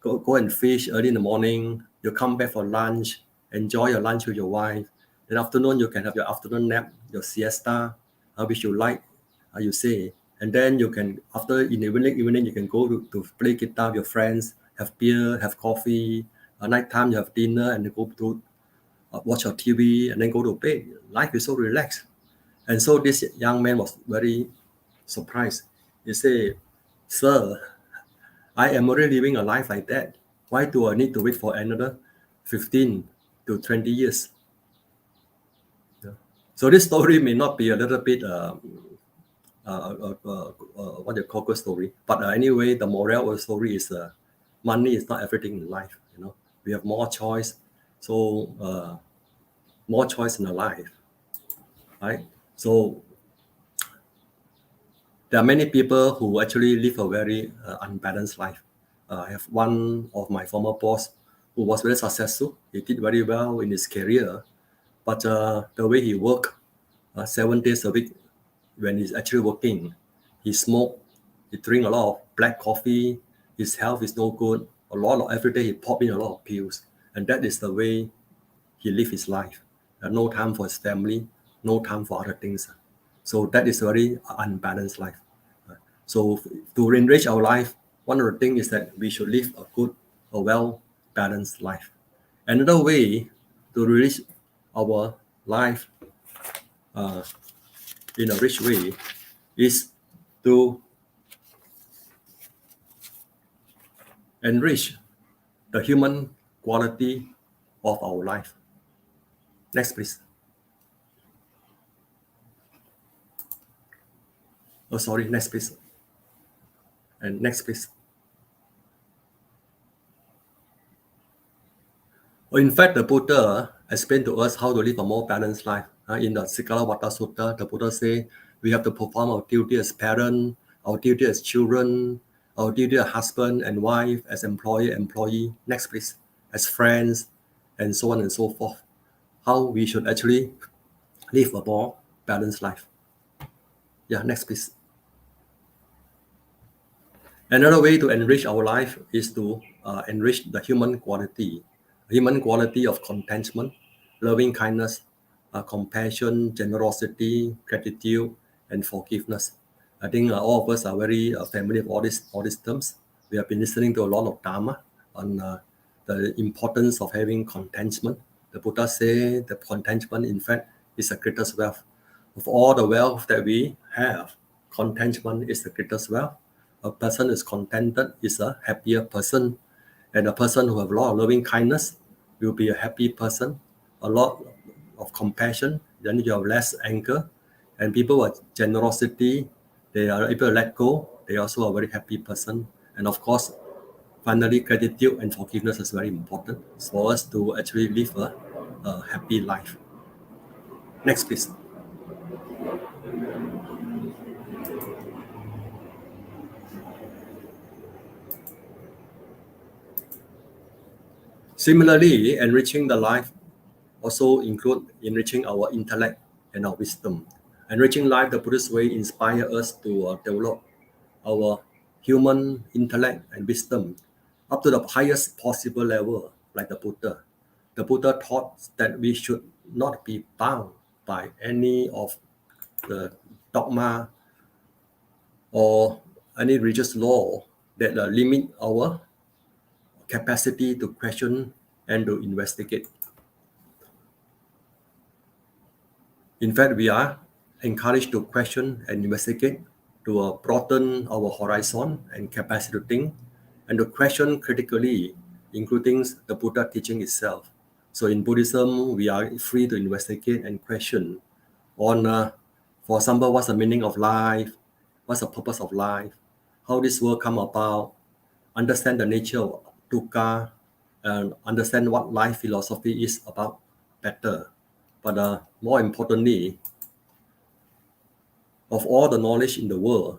go and fish early in the morning. You come back for lunch, enjoy your lunch with your wife. Then afternoon you can have your afternoon nap, your siesta, which you like, you say. And then you can, in the evening you can go to play guitar with your friends, have beer, have coffee. At night time you have dinner and go to watch your TV and then go to bed. Life is so relaxed." And so this young man was very surprised. He said, "Sir, I am already living a life like that. Why do I need to wait for another 15 to 20 years?" So this story may not be a little bit what you call good story, but anyway, the moral of the story is money is not everything in life. We have more choice, so more choice in our life. right? So there are many people who actually live a very unbalanced life. I have one of my former boss who was very successful. He did very well in his career, but the way he worked 7 days a week, when he's actually working, he smoke, he drink a lot of black coffee, his health is no good. Every day he pop in a lot of pills, and that is the way he live his life. No time for his family, no time for other things. So that is a very unbalanced life. So to enrich our life, one of the things is that we should live a well-balanced life. Another way to enrich our life in a rich way is to enrich the human quality of our life. Next, please. Oh, sorry, next, please. And next, please. In fact, the Buddha explained to us how to live a more balanced life. In the Sikalawata Sutta, the Buddha say we have to perform our duty as parent, our duty as children, our duty as husband and wife, as employee. Next, please. As friends, and so on and so forth. How we should actually live a more balanced life. Yeah, next, please. Another way to enrich our life is to enrich the human quality of contentment, loving kindness, compassion, generosity, gratitude, and forgiveness. I think all of us are very familiar with all these terms. We have been listening to a lot of Dharma on the importance of having contentment. The Buddha said the contentment, in fact, is the greatest wealth. Of all the wealth that we have, contentment is the greatest wealth. A person is contented is a happier person, and a person who have a lot of loving kindness will be a happy person. A lot of compassion, then you have less anger, and people with generosity, they are able to let go. They are also a very happy person, and of course, finally, gratitude and forgiveness is very important for us to actually live a happy life. Next, please. Similarly, enriching the life also include enriching our intellect and our wisdom. Enriching life the Buddhist way inspire us to develop our human intellect and wisdom up to the highest possible level, like the Buddha. The Buddha taught that we should not be bound by any of the dogma or any religious law that limit our capacity to question and to investigate. In fact, we are encouraged to question and investigate, to broaden our horizon and capacity to think, and to question critically, including the Buddha teaching itself. So in Buddhism, we are free to investigate and question on, for example, what's the meaning of life, what's the purpose of life, how this world come about, understand the nature of dukkha, and understand what life philosophy is about better. But more importantly, of all the knowledge in the world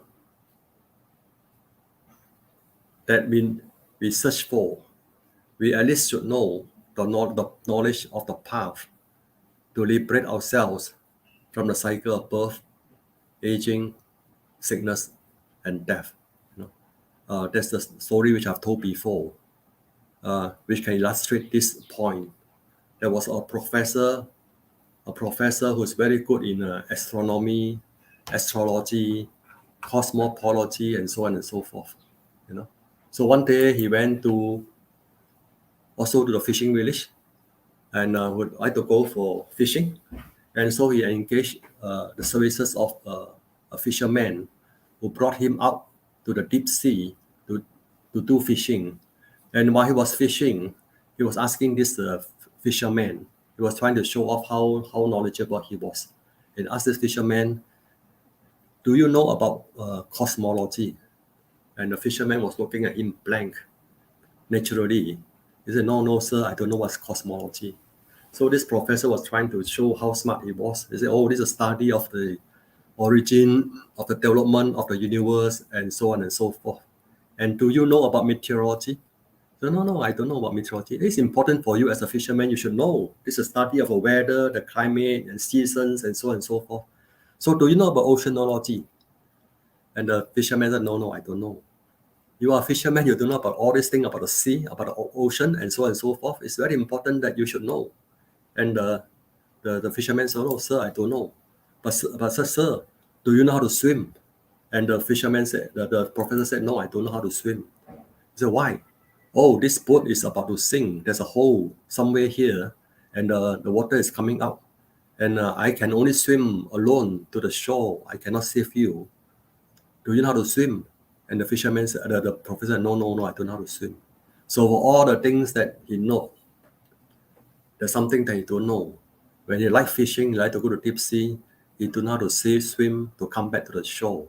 that we search for, we at least should know the knowledge of the path to liberate ourselves from the cycle of birth, aging, sickness, and death. That's the story which I've told before, which can illustrate this point. There was a professor who's very good in astronomy, astrology, cosmology, and so on and so forth. So one day he went to the fishing village and would like to go for fishing, and so he engaged the services of a fisherman who brought him out to the deep sea to do fishing. And while he was fishing, he was asking this fisherman. He was trying to show off how knowledgeable he was, and asked this fisherman, "Do you know about cosmology?" And the fisherman was looking at him blank, naturally. He said, no, sir, I don't know what's cosmology. So this professor was trying to show how smart he was. He said, oh, this is a study of the origin of the development of the universe and so on and so forth. And do you know about meteorology? So, no, I don't know about meteorology. It's important for you as a fisherman. You should know. This is a study of the weather, the climate, and seasons, and so on and so forth. So, do you know about oceanology? And the fisherman said, no, I don't know. You are a fisherman. You don't know about all these things about the sea, about the ocean, and so on and so forth. It's very important that you should know. And the fisherman said, oh, sir, I don't know. But sir, do you know how to swim? And the fisherman said, the professor said, no, I don't know how to swim. He said, why? Oh, this boat is about to sink. There's a hole somewhere here, and the water is coming out. And I can only swim alone to the shore. I cannot save you. Do you know how to swim? And the fisherman said, the professor said, no, I don't know how to swim. So for all the things that he knows, there's something that he don't know. When he like fishing, he like to go to deep sea, he don't know how to swim to come back to the shore.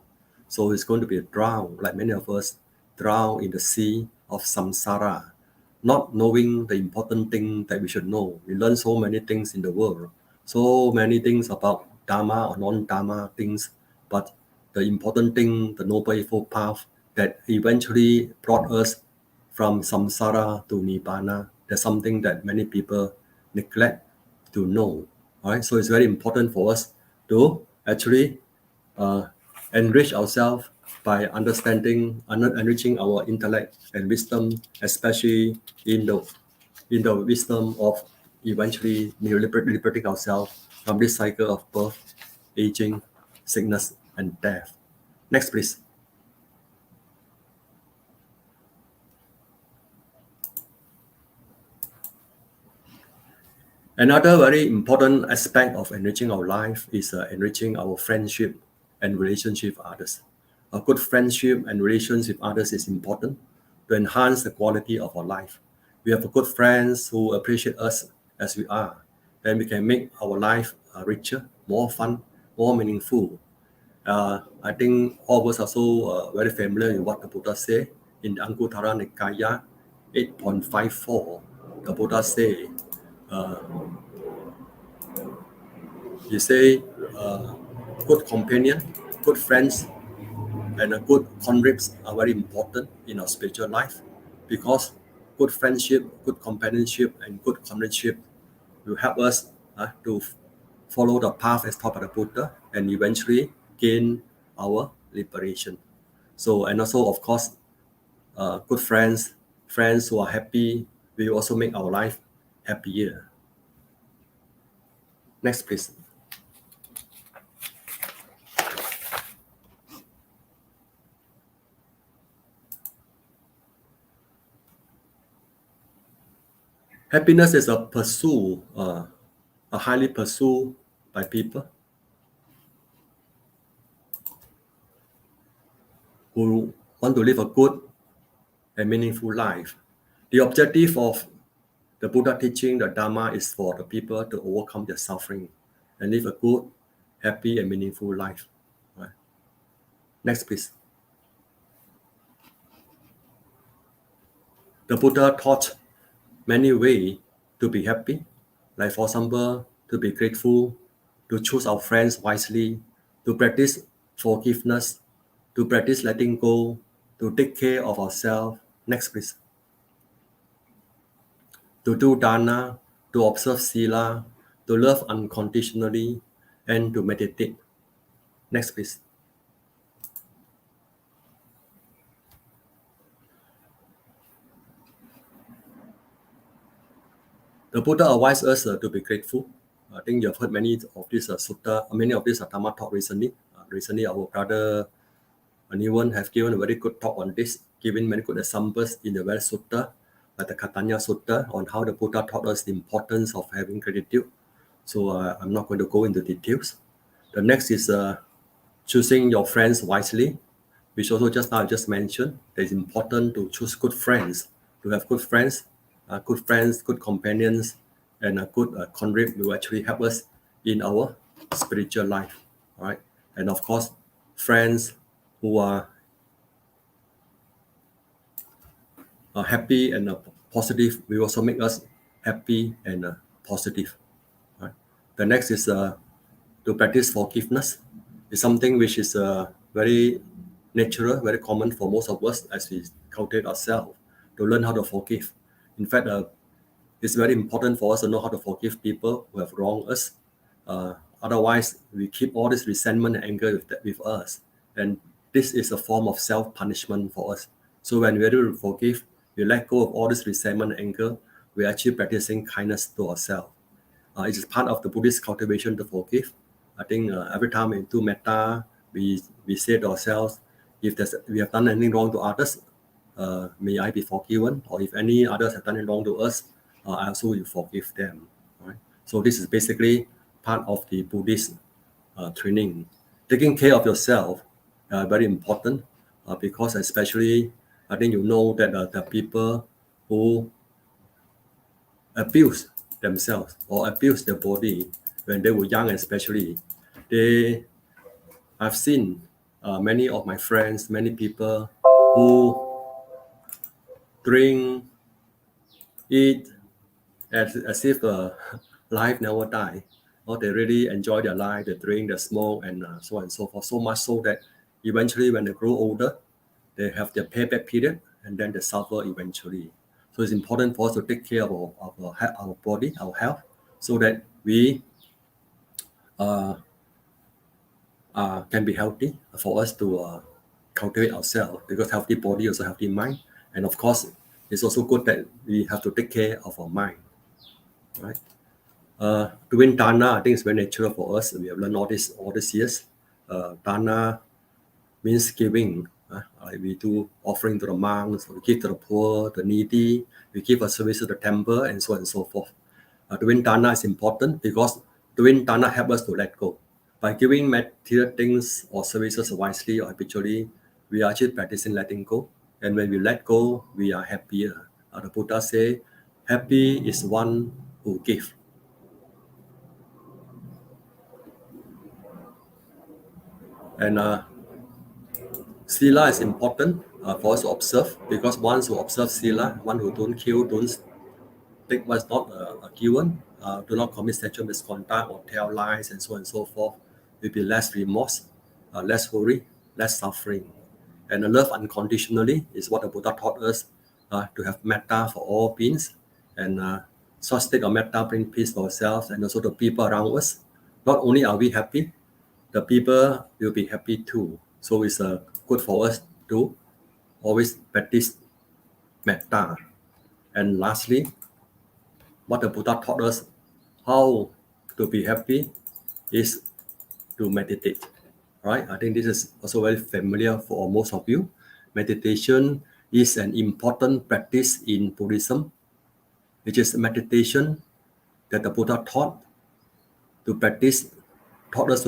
So he's going to be drowned, like many of us, drowned in the sea of samsara, not knowing the important thing that we should know. We learn so many things in the world, so many things about dharma or non-dharma things, but the important thing, the noble eightfold path that eventually brought us from samsara to nibbana, that's something that many people neglect to know. All right, so it's very important for us to actually enrich ourselves by enriching our intellect and wisdom, especially in the wisdom of eventually liberating ourselves from this cycle of birth, aging, sickness, and death. Next, please. Another very important aspect of enriching our life is enriching our friendship and relationship with others. A good friendship and relationship with others is important to enhance the quality of our life. We have good friends who appreciate us as we are, then we can make our life richer, more fun, more meaningful. I think all of us are so very familiar with what the Buddha said in the Anguttara Nikaya 8.54. The Buddha said, he say, good companion, good friends, and a good comrades are very important in our spiritual life, because good friendship, good companionship, and good comradeship will help us to follow the path as taught by the Buddha and eventually gain our liberation. So, and also, of course, good friends who are happy will also make our life happier. Next, please. Happiness is a pursuit, a highly pursued by people who want to live a good and meaningful life. The objective of the Buddha teaching, the Dharma, is for the people to overcome their suffering and live a good, happy, and meaningful life. Right. Next, please. The Buddha taught many ways to be happy, like for example, to be grateful, to choose our friends wisely, to practice forgiveness, to practice letting go, to take care of ourselves. Next, please. To do dana, to observe sila, to love unconditionally, and to meditate. Next, please. The Buddha advised us to be grateful. I think you have heard many of these sutta, many of these Dhamma talk recently. Recently, our brother Niwan have given a very good talk on this, giving many good examples in the various sutta, like the Katanya Sutta, on how the Buddha taught us the importance of having gratitude. So I'm not going to go into details. The next is choosing your friends wisely, which also just now I just mentioned. It's important to choose good friends, to have good friends, good companions, and a good conrib will actually help us in our spiritual life. All right, and of course, friends who are happy and positive will also make us happy and positive. Right? The next is to practice forgiveness. It's something which is very natural, very common for most of us as we cultivate ourselves to learn how to forgive. In fact, it's very important for us to know how to forgive people who have wronged us. Otherwise, we keep all this resentment and anger with us. And this is a form of self-punishment for us. So when we're able to forgive, we let go of all this resentment and anger, we're actually practicing kindness to ourselves. It is part of the Buddhist cultivation to forgive. I think every time we do metta, we say to ourselves, if we have done anything wrong to others, may I be forgiven, or if any others have done anything wrong to us, I also will forgive them. Right? So this is basically part of the Buddhist training. Taking care of yourself, very important, because especially I think you know that the people who abuse themselves or abuse their body when they were young, especially, I've seen many of my friends, many people who drink, eat as if life never die, or they really enjoy their life, they drink, they smoke, and so on and so forth. So much so that eventually, when they grow older, they have their payback period, and then they suffer eventually. So it's important for us to take care of our body, our health, so that we can be healthy for us to cultivate ourselves, because healthy body also healthy mind. And of course, it's also good that we have to take care of our mind, right? Doing dana, I think it's very natural for us. We have learned all these years. Dana means giving. Like we do offering to the monks, we give to the poor, the needy, we give a service to the temple, and so on and so forth. Doing dana is important because doing dana helps us to let go. By giving material things or services wisely or habitually, we are actually practicing letting go. And when we let go, we are happier. The Buddha say, happy is one who gives. And sila is important for us to observe, because once who observe sila, one who don't kill, don't take what's not given, do not commit sexual misconduct or tell lies, and so on and so forth, will be less remorse, less worry, less suffering. And love unconditionally is what the Buddha taught us, to have metta for all beings. And such state of metta bring peace for ourselves and also the people around us. Not only are we happy, the people will be happy too. So it's good for us to always practice metta. And lastly, what the Buddha taught us how to be happy is to meditate, right? I think this is also very familiar for most of you. Meditation is an important practice in Buddhism, which is meditation that the Buddha taught us to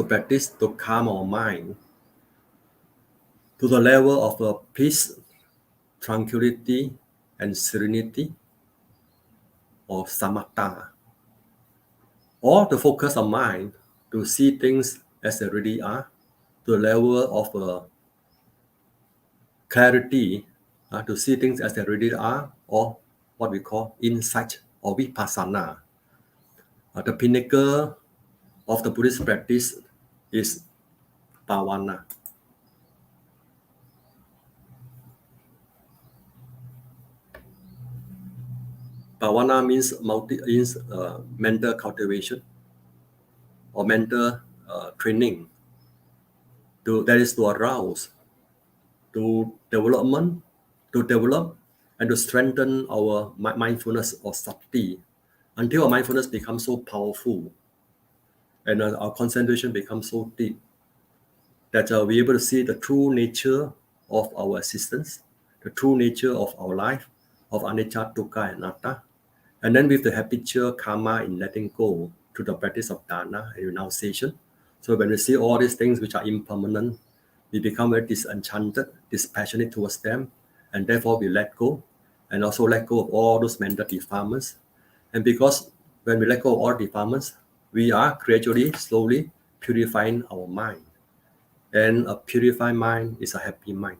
practice to calm our mind to the level of peace, tranquility, and serenity, or samatha, or to focus our mind to see things as they really are, to the level of clarity, to see things as they really are, or what we call insight or vipassana. The pinnacle of the Buddhist practice is bhavana. Bhavana means mental cultivation or mental training. That is to arouse, to develop, and to strengthen our mindfulness or sati until our mindfulness becomes so powerful and our concentration becomes so deep that we're able to see the true nature of our existence, the true nature of our life, of anicca, dukkha, and anatta. And then with the habitual karma in letting go through the practice of dana and renunciation. So when we see all these things which are impermanent, we become very disenchanted, dispassionate towards them, and therefore we let go, and also let go of all those mental defilements. And because when we let go of all defilements, we are gradually, slowly purifying our mind. And a purified mind is a happy mind.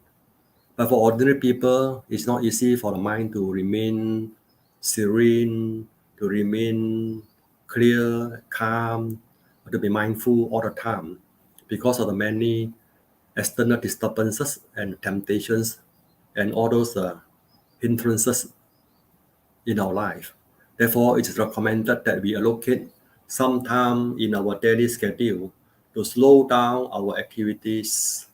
But for ordinary people, it's not easy for the mind to remain serene, to remain clear, calm, to be mindful all the time because of the many external disturbances and temptations and all those hindrances in our life. Therefore, it is recommended that we allocate some time in our daily schedule to slow down our activities,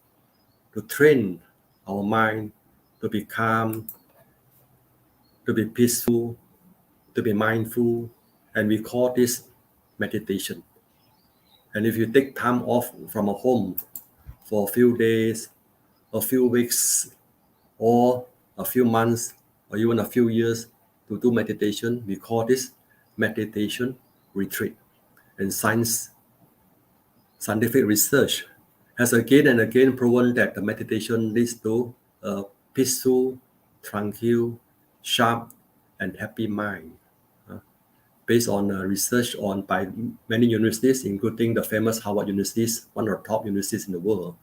to train our mind to be calm, to be peaceful, to be mindful, and we call this meditation. And if you take time off from a home for a few days, a few weeks, or a few months, or even a few years to do meditation, we call this meditation retreat. And scientific research has again and again proven that the meditation leads to a peaceful, tranquil, sharp, and happy mind. Based on research by many universities, including the famous Harvard universities, one of the top universities in the world.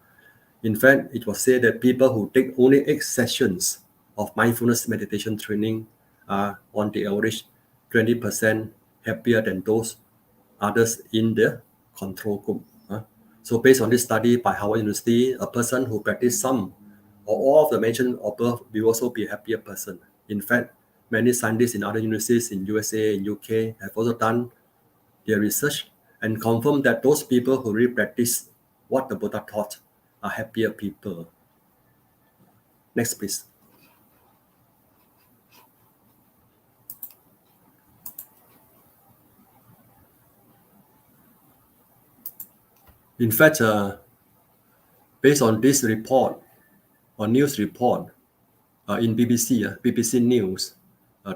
In fact, it was said that people who take only 8 sessions of mindfulness meditation training are on the average 20% happier than those others in the control group. So based on this study by Harvard University, a person who practices some or all of the mentioned above will also be a happier person. In fact, many scientists in other universities in USA and UK have also done their research and confirmed that those people who really practice what the Buddha taught are happier people. Next, please. In fact, based on this report or news report in BBC News,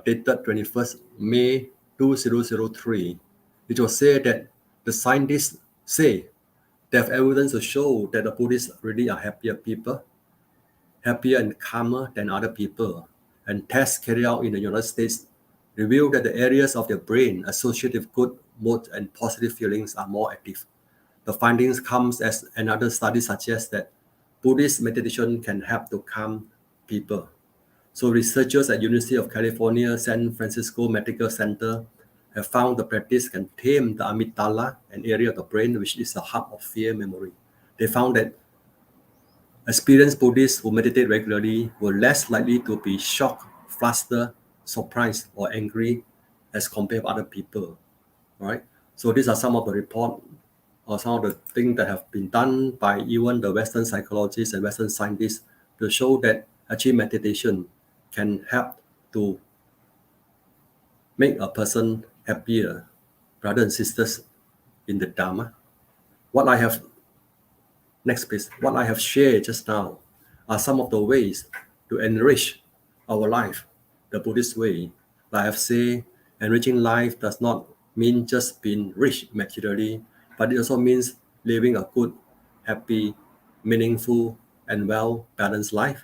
dated 21st May 2003, it was said that the scientists say they have evidence to show that the Buddhists really are happier people, happier and calmer than other people. And tests carried out in the United States reveal that the areas of their brain associated with good mood and positive feelings are more active. The findings comes as another study suggests that Buddhist meditation can help to calm people. So researchers at University of California, San Francisco Medical Center have found the practice can tame the amygdala, an area of the brain which is the hub of fear memory. They found that experienced Buddhists who meditate regularly were less likely to be shocked, flustered, surprised, or angry as compared with other people. All right. So these are some of the report or some of the things that have been done by even the Western psychologists and Western scientists to show that actually meditation can help to make a person happier, brothers and sisters in the Dharma. Next please, what I have shared just now are some of the ways to enrich our life, the Buddhist way. Like I have said, enriching life does not mean just being rich materially, but it also means living a good, happy, meaningful, and well-balanced life,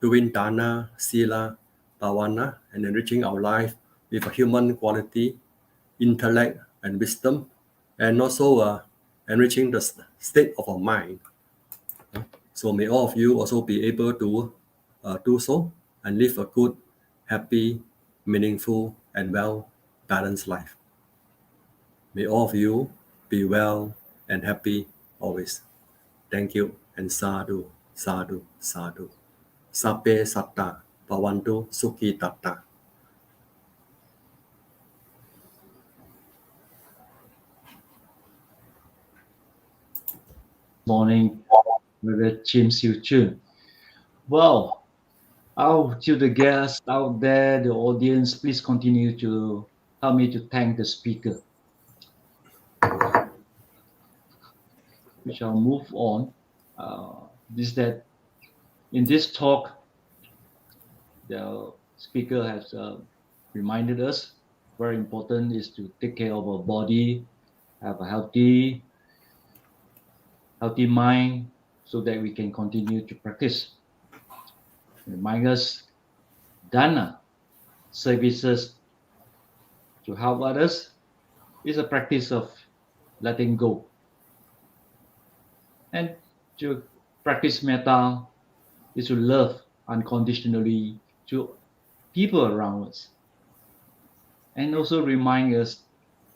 doing dana, sila, bhavana, and enriching our life with a human quality, intellect, and wisdom, and also enriching the state of our mind. So may all of you also be able to do so and live a good, happy, meaningful, and well-balanced life. May all of you be well and happy always. Thank you and sadhu, sadhu, sadhu. Sape satta bhavantu sukhi tatta. Morning, Brother Chim Siu Chun. Well, to the guests out there, the audience, please continue to help me to thank the speaker. We shall move on. In this talk, the speaker has reminded us very important is to take care of our body, have a healthy mind, so that we can continue to practice. Remind us, dana, services to help others, is a practice of letting go. And to practice metta is to love unconditionally to people around us. And also remind us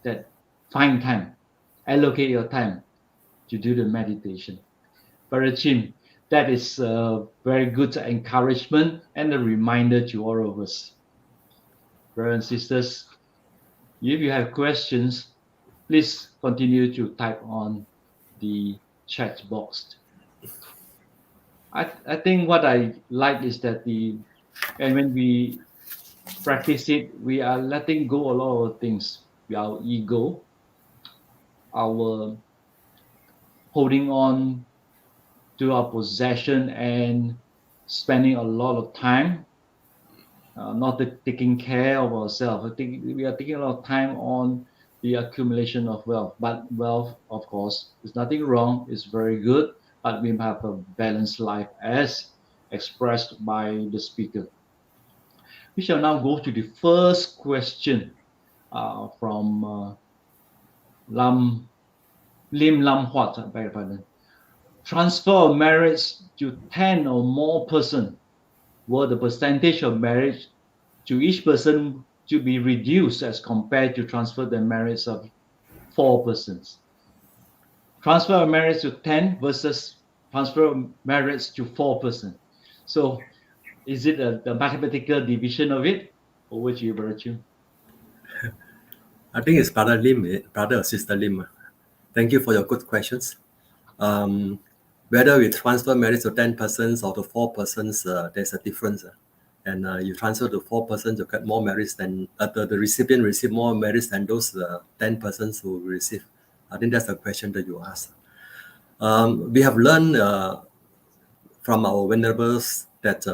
that find time, allocate your time to do the meditation. Brother Jim, that is a very good encouragement and a reminder to all of us. Brothers and sisters, if you have questions, please continue to type on the chat box. I think what I like is that and when we practice it, we are letting go a lot of things. Our ego, our holding on to our possession and spending a lot of time not taking care of ourselves. I think we are taking a lot of time on the accumulation of wealth. But wealth, of course, is nothing wrong. It's very good. But we have a balanced life as expressed by the speaker. We shall now go to the first question from Lim Lam Huat. I beg your pardon. Transfer of marriage to 10 or more person. Will the percentage of marriage to each person to be reduced as compared to transfer the marriage of 4 persons? Transfer of marriage to 10 versus transfer of marriage to 4 persons. So is it the mathematical division of it, or which you, Brother Chu? I think it's Brother Lim, Brother or Sister Lim. Thank you for your good questions. Whether we transfer marriage to 10 persons or to 4 persons, there's a difference. And you transfer to 4 persons, you get more marriage than the recipient receive more marriage than those 10 persons who receive. I think that's the question that you asked. We have learned from our venerables that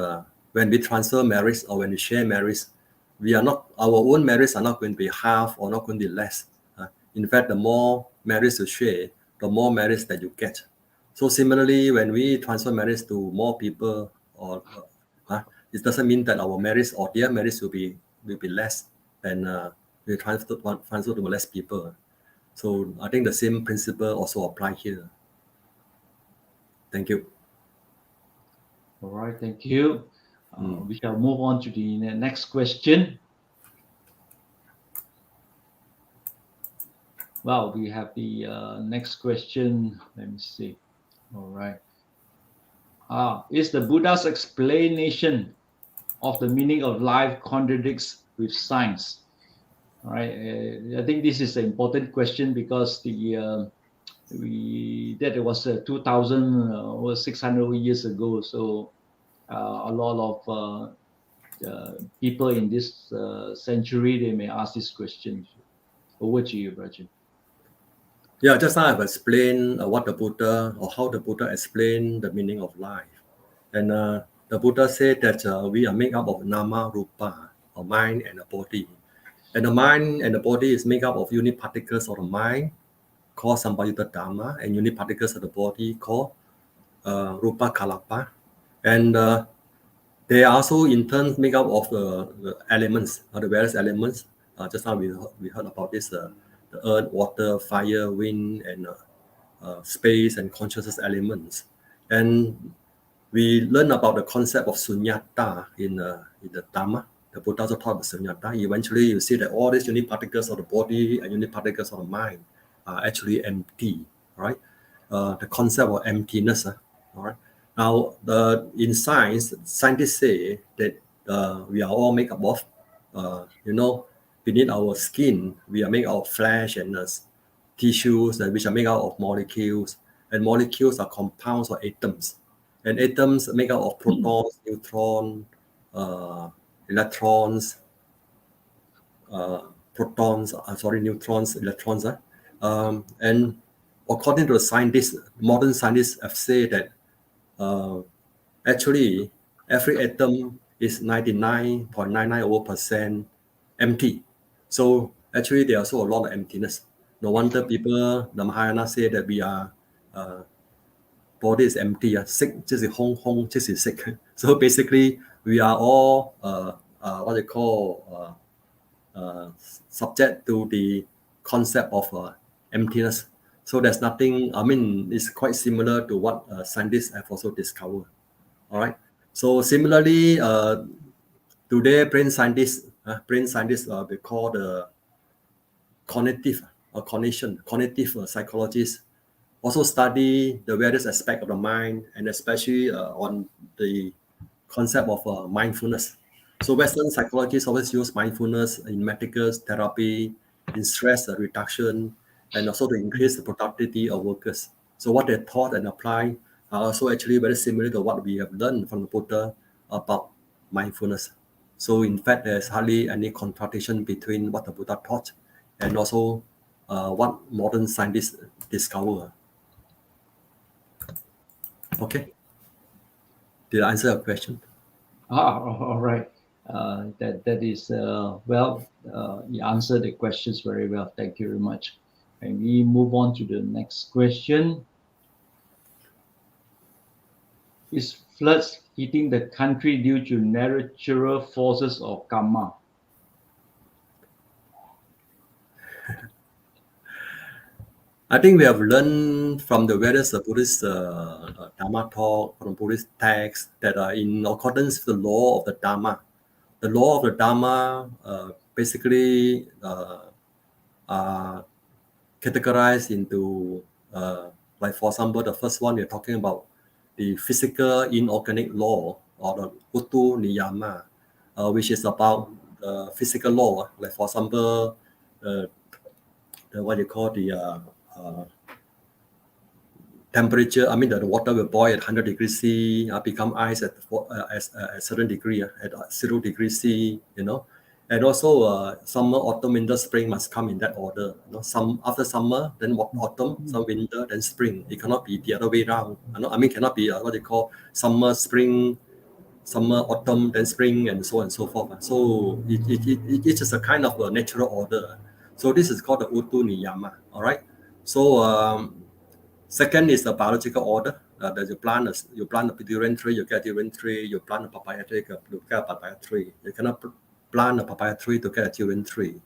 when we transfer marriage or when we share marriage, our own marriage are not going to be half or not going to be less. In fact, the more marriage you share, the more marriage that you get. So similarly, when we transfer marriage to more people, it doesn't mean that our marriage or their marriage will be less than we transfer to less people. So I think the same principle also apply here. Thank you. All right, thank you. We shall move on to the next question. Well, we have the next question. Let me see. All right. Is the Buddha's explanation of the meaning of life contradicts with science? All right. I think this is an important question because that it was 2,000 or 600 years ago. So a lot of people in this century, they may ask this question. Over to you, Brajan. Yeah, just now I've explained what the Buddha or how the Buddha explained the meaning of life. And the Buddha said that we are made up of nama, rupa, or mind and a body. And the mind and the body is made up of unit particles of the mind called Sambayutta Dhamma and unit particles of the body called Rupa Kalapa. And they are also in turn made up of the elements, the various elements. Just now we heard about this, the earth, water, fire, wind, and space and consciousness elements. And we learn about the concept of sunyata in the Dhamma. The Buddha also taught about sunyata. Eventually, you see that all these unit particles of the body and unit particles of the mind are actually empty, right? The concept of emptiness, all right? Now, in science, scientists say that we are all made up of, beneath our skin, we are made of flesh and tissues, which are made out of molecules. And molecules are compounds or atoms. And atoms are made up of protons, neutrons, electrons, neutrons, electrons. And according to the scientists, modern scientists have said that actually every atom is 99.99% empty. So actually there are also a lot of emptiness. No wonder people, the Mahayana say that we are body is empty, sick, just a hong, just is sick. So basically we are all what they call subject to the concept of emptiness. So there's nothing, it's quite similar to what scientists have also discovered. All right. So similarly, today brain scientists we call the cognitive psychologists also study the various aspects of the mind, and especially on the concept of mindfulness. So Western psychologists always use mindfulness in medical therapy, in stress reduction, and also to increase the productivity of workers. So what they taught and apply are also actually very similar to what we have learned from the Buddha about mindfulness. So in fact, there's hardly any contradiction between what the Buddha taught and also what modern scientists discover. Okay. Did I answer your question? All right. That is well. You answered the questions very well. Thank you very much. And we move on to the next question. Is floods hitting the country due to natural forces or karma? I think we have learned from the various Buddhist Dharma talk, from Buddhist texts, that are in accordance with the law of the Dharma. The law of the Dharma basically are categorized into, like for example, the first one we're talking about the physical inorganic law, or the Uttu Niyama, which is about the physical law. Like for example, what you call the temperature. I mean, the water will boil at 100 degrees C, become ice at a certain degree, at 0 degrees C, And also, summer, autumn, winter, spring must come in that order. Some after summer, then autumn, some winter, then spring. It cannot be the other way around. Cannot be what they call summer, spring, summer, autumn, then spring, and so on and so forth. So it is a kind of a natural order. So this is called the Uttu Niyama. All right. So second is the biological order. That you plant a durian tree, you get durian tree. You plant a papaya tree, you get a papaya tree. You cannot plant a papaya tree to get a durian tree.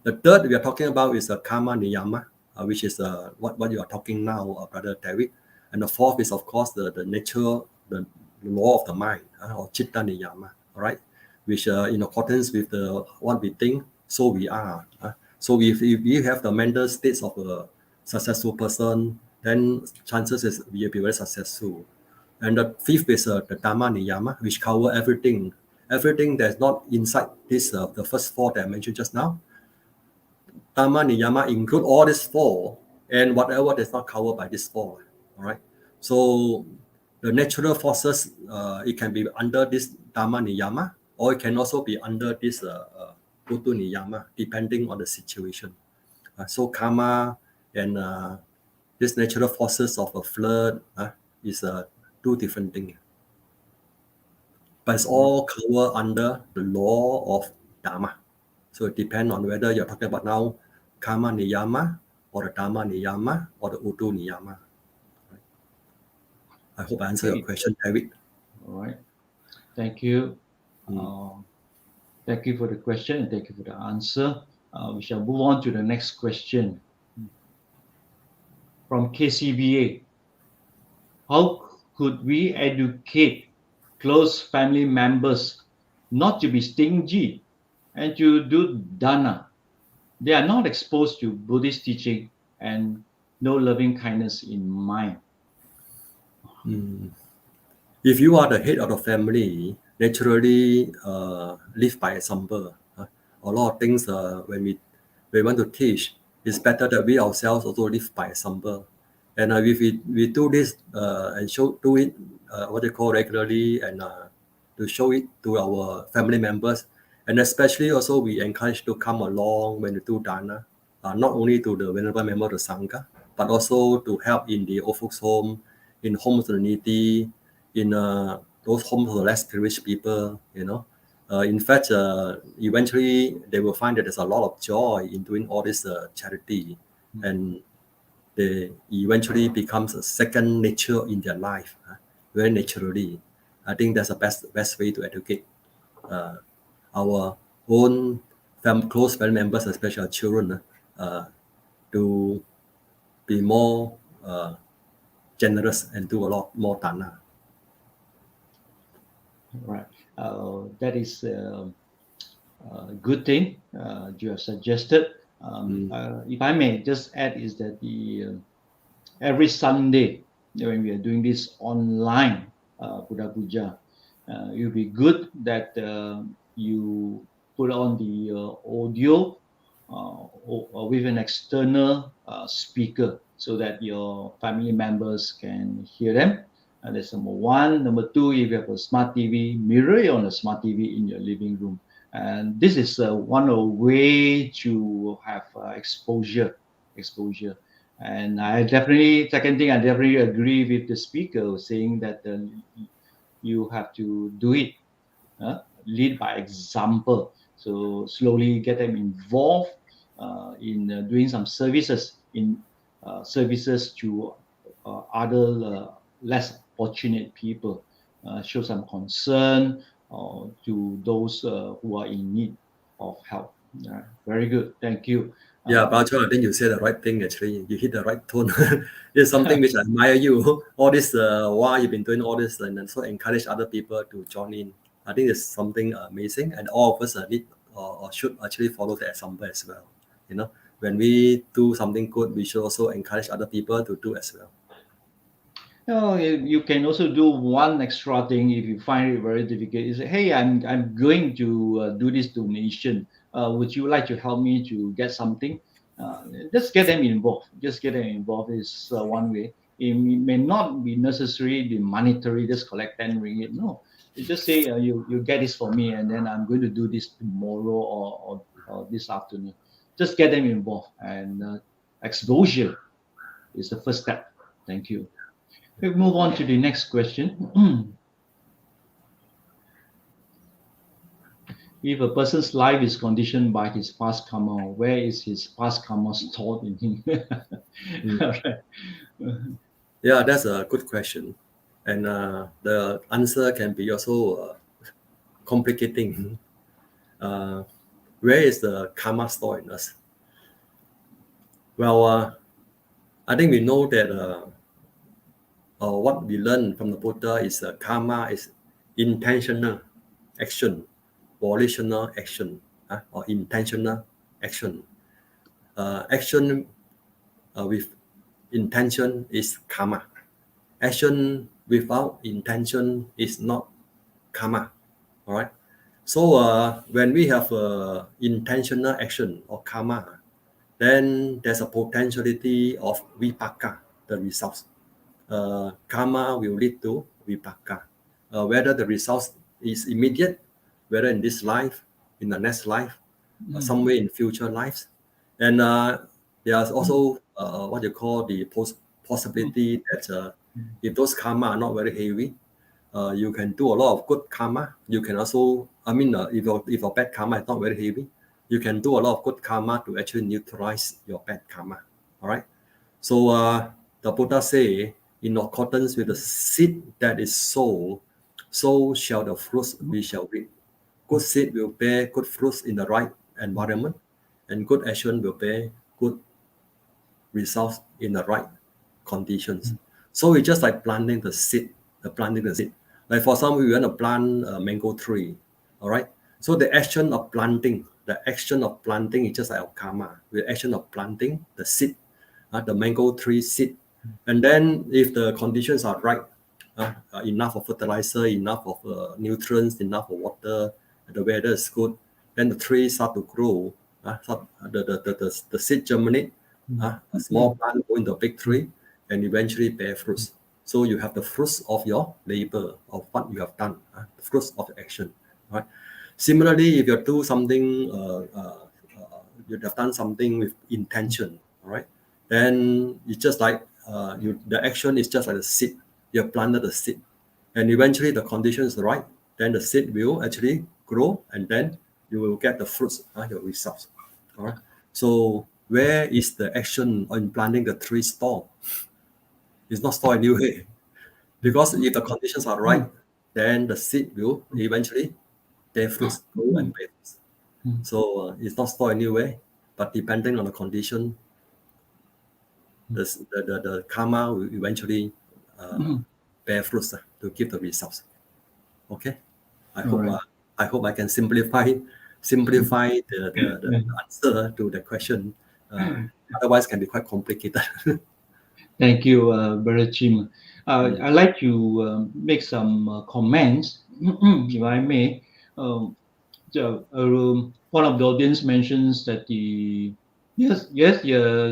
The third we are talking about is the karma niyama, which is what you are talking now, Brother David. And the fourth is, of course, the nature, the law of the mind, or chitta niyama, all right, which in accordance with what we think, so we are. So if we have the mental states of a successful person, then chances is we will be very successful. And the fifth is the Dhamma Niyama, which cover everything that's not inside this the first four that I mentioned just now. Dhamma Niyama include all these four, and whatever is not covered by these four. All right. So the natural forces, it can be under this Dhamma Niyama, or it can also be under this Uttu Niyama, depending on the situation. So karma and these natural forces of a flood is two different things. But it's all covered under the law of Dharma. So it depends on whether you're talking about now karma niyama, or the Dharma niyama, or the Uttu niyama. I hope I answered your question, David. All right. Thank you. Thank you for the question and thank you for the answer. We shall move on to the next question. From KCBA. How could we educate close family members not to be stingy and to do dana? They are not exposed to Buddhist teaching and no loving kindness in mind. If you are the head of the family, naturally live by example. A lot of things when we want to teach, it's better that we ourselves also live by example. And if we do this and do it what they call regularly, and to show it to our family members, and especially also we encourage to come along when we do dana, not only to the venerable member of the sangha, but also to help in the old folks home, in homes of the needy, in those homes of the less privileged people. In fact, eventually they will find that there's a lot of joy in doing all this charity, and they eventually becomes a second nature in their life, very naturally. I think that's the best way to educate our own close family members, especially our children, to be more generous and do a lot more dana. Right. That is a good thing you have suggested. If I may just add, is that every Sunday when we are doing this online Buddha Puja, it would be good that you put on the audio or with an external speaker so that your family members can hear them. That's number one. Number two, if you have a smart TV, mirror it on a smart TV in your living room. And this is one of way to have exposure. And I definitely agree with the speaker saying that you have to do it, lead by example. So slowly get them involved in doing some services services to other less fortunate people. Show some concern to those who are in need of help. Very good, thank you. Yeah, Bajwa, I think you said the right thing actually. You hit the right tone. It's something which I admire you. All this while you've been doing all this and also encourage other people to join in. I think it's something amazing, and all of us need or should actually follow the example as well. You know, when we do something good, we should also encourage other people to do as well. You can also do one extra thing if you find it very difficult. You say, hey, I'm going to do this donation. Would you like to help me to get something? Just get them involved. Just get them involved is one way. It may not be necessary the monetary, just collect 10 ringgit. No, you just say you get this for me, and then I'm going to do this tomorrow or this afternoon. Just get them involved, and exposure is the first step. Thank you. We'll move on to the next question. If a person's life is conditioned by his past karma, where is his past karma stored in him? Yeah, that's a good question. And the answer can be also complicating. Where is the karma stored in us? Well, I think we know that what we learn from the Buddha is karma is intentional action, volitional action, or intentional action. Action with intention is karma. Action without intention is not karma. All right. So when we have intentional action or karma, then there's a potentiality of vipaka, the results. Karma will lead to vipaka. Whether the results is immediate, whether in this life, in the next life, or somewhere in future lives. And there's also what you call the possibility that if those karma are not very heavy, you can do a lot of good karma. You can also, if your bad karma is not very heavy, you can do a lot of good karma to actually neutralize your bad karma. All right. So the Buddha say, in accordance with the seed that is sown, so shall the fruits we shall reap. Good seed will bear good fruits in the right environment, and good action will bear good results in the right conditions. So it's just like planting the seed. Like for example, we want to plant a mango tree. All right. So the action of planting is just like our karma. The action of planting the seed, the mango tree seed. And then if the conditions are right, enough of fertilizer, enough of nutrients, enough of water, the weather is good, then the tree start to grow. The seed germinate, a small plant go into a big tree, and eventually bear fruits. So you have the fruits of your labor, of what you have done, the fruits of action. Right. Similarly, if you do something, you have done something with intention. All right. Then it's just like the action is just like the seed. You have planted the seed, and eventually the conditions are right. Then the seed will actually grow, and then you will get the fruits, your results. All right. So where is the action in planting the tree stored? It's not stored anyway, because if the conditions are right, then the seed will eventually bear fruits, grow and bear fruits. So it's not stored anyway, but depending on the condition, the karma will eventually bear fruits to give the results. Okay, I hope I can simplify simplify the answer to the question. Otherwise, can be quite complicated. Thank you, Brother Chim. I'd like to make some comments, if I may. One of the audience mentions that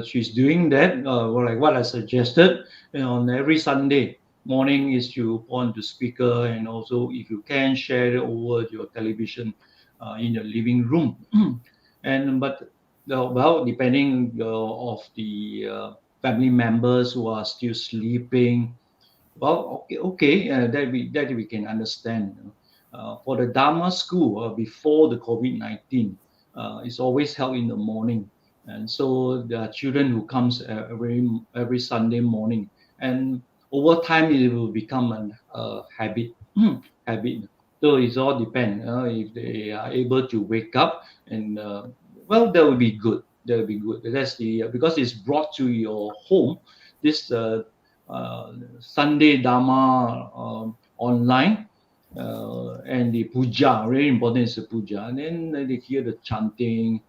she's doing that, like what I suggested. On every Sunday morning is to on to speaker, and also if you can share it over your television in your living room. Well, depending of the family members who are still sleeping, well, okay, that we can understand. For the Dharma school, before the COVID-19, it's always held in the morning, and so there are children who comes every Sunday morning, and over time it will become a habit. Habit. So it's all depend. If they are able to wake up, and well, that would be good. That would be good. That's the because it's brought to your home. This Sunday Dharma online, and the puja. Very important is the puja, and then they hear the chanting,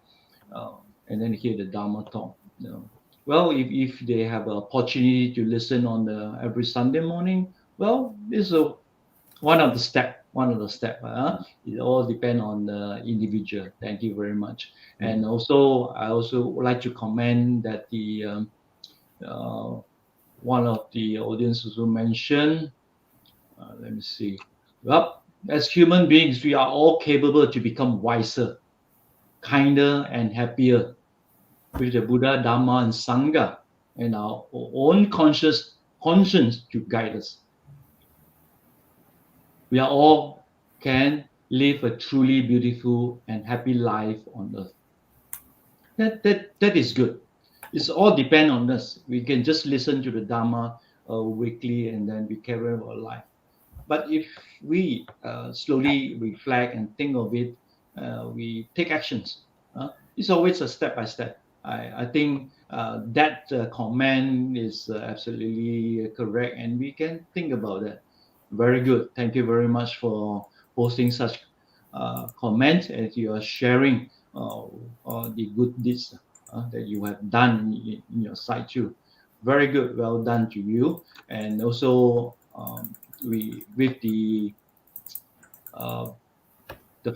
and then hear the Dharma talk. Well, if they have an opportunity to listen on the every Sunday morning, well, this is one of the step. It all depend on the individual. Thank you very much. And also, I also would like to comment that the one of the audience also mentioned. Let me see. Well, as human beings, we are all capable to become wiser, kinder, and happier with the Buddha, Dharma, and Sangha, and our own conscience to guide us. We are all can live a truly beautiful and happy life on earth. That is good. It's all depend on us. We can just listen to the Dharma weekly, and then we carry on our life. But if we slowly reflect and think of it, we take actions. It's always a step by step. I think that comment is absolutely correct, and we can think about that. Very good. Thank you very much for posting such comments, as you are sharing the good deeds that you have done in your side too. Very good. Well done to you. And also we with the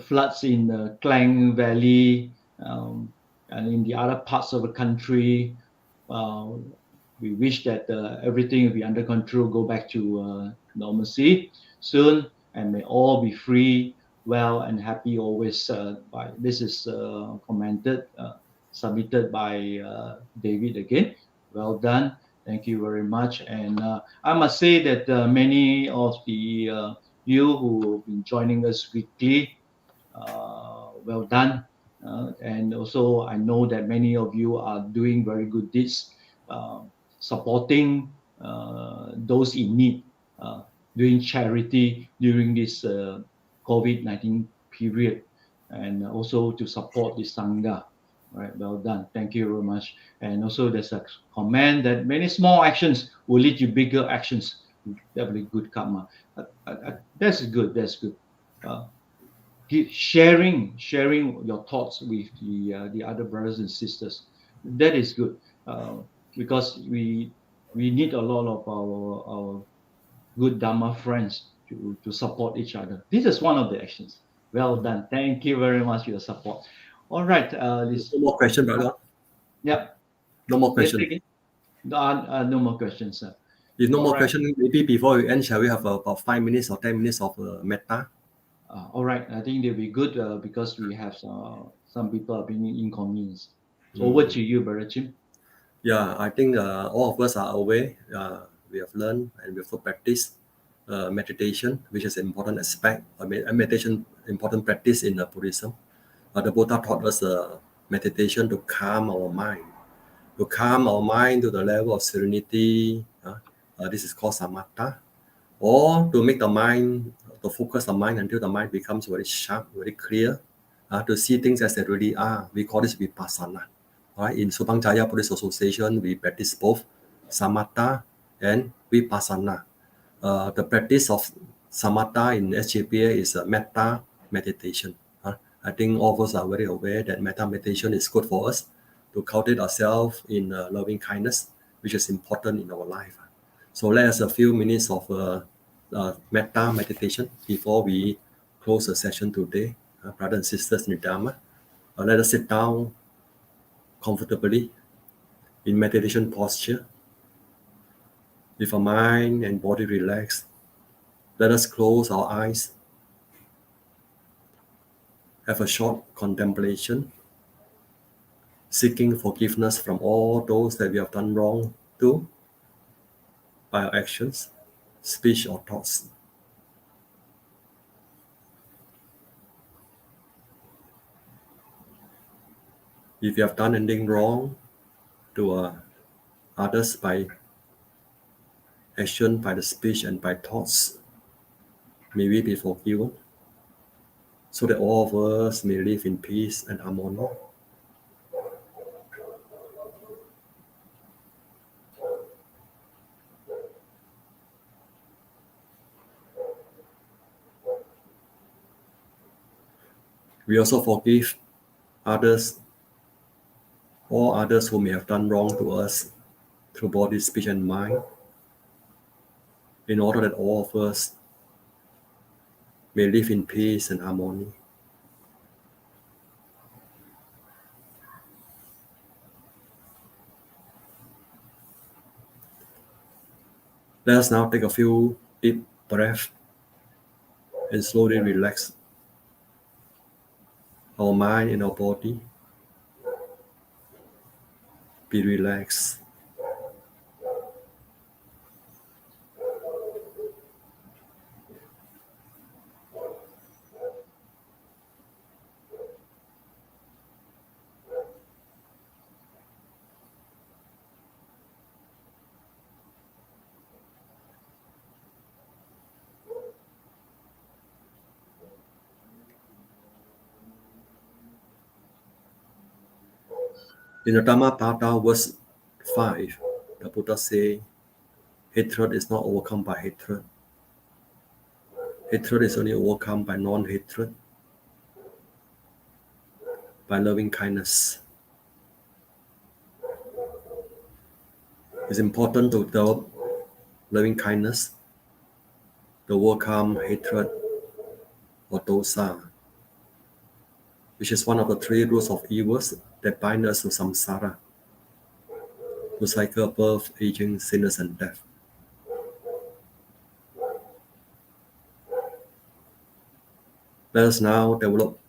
floods in the Klang Valley, and in the other parts of the country, we wish that everything will be under control, go back to normalcy soon, and may all be free, well, and happy always. This is submitted by David again. Well done. Thank you very much. And I must say that many of the you who have been joining us weekly, well done. And also, I know that many of you are doing very good deeds, supporting those in need, doing charity during this COVID-19 period, and also to support the Sangha. Right, well done. Thank you very much. And also, there's a comment that many small actions will lead to bigger actions. Definitely good karma. That's good. That's good. Sharing your thoughts with the other brothers and sisters. That is good, because we need a lot of our good Dharma friends to support each other. This is one of the actions. Well done. Thank you very much for your support. All right. No more question, brother. Yeah. No more question. No more questions, sir. If no more question, maybe before we end, shall we have about 5 minutes or 10 minutes of metta? All right. I think they'll be good because we have some people are being inconvenienced. So over to you, Brother Chim. Yeah, I think all of us are aware. We have learned and we have practiced meditation, which is an important aspect. Meditation, important practice in Buddhism. The Buddha taught us meditation to calm our mind, to the level of serenity. This is called samatha, or to make the mind, to focus the mind until the mind becomes very sharp, very clear, to see things as they really are. We call this vipassana. Right? In Subang Jaya Buddhist Association, we practice both samatha and vipassana. The practice of samatha in SJPA is metta meditation. I think all of us are very aware that metta meditation is good for us to cultivate ourselves in loving kindness, which is important in our life. So let us a few minutes of metta meditation before we close the session today. Brothers and sisters in the Dharma, let us sit down comfortably in meditation posture with our mind and body relaxed. Let us close our eyes, have a short contemplation, seeking forgiveness from all those that we have done wrong to by our actions, speech, or thoughts. If you have done anything wrong to others by action, by the speech, and by thoughts, may we be forgiven, so that all of us may live in peace and harmony. We also forgive others, all others who may have done wrong to us through body, speech, and mind, in order that all of us may live in peace and harmony. Let us now take a few deep breaths and slowly relax our mind and our body. Be relaxed. In the Dhammapada, verse 5, the Buddha says, hatred is not overcome by hatred. Hatred is only overcome by non-hatred, by loving kindness. It's important to develop loving kindness to overcome hatred or dosa, which is one of the three roots of evils that bind us to samsara, to cycle of birth, aging, sickness, and death. Let us now develop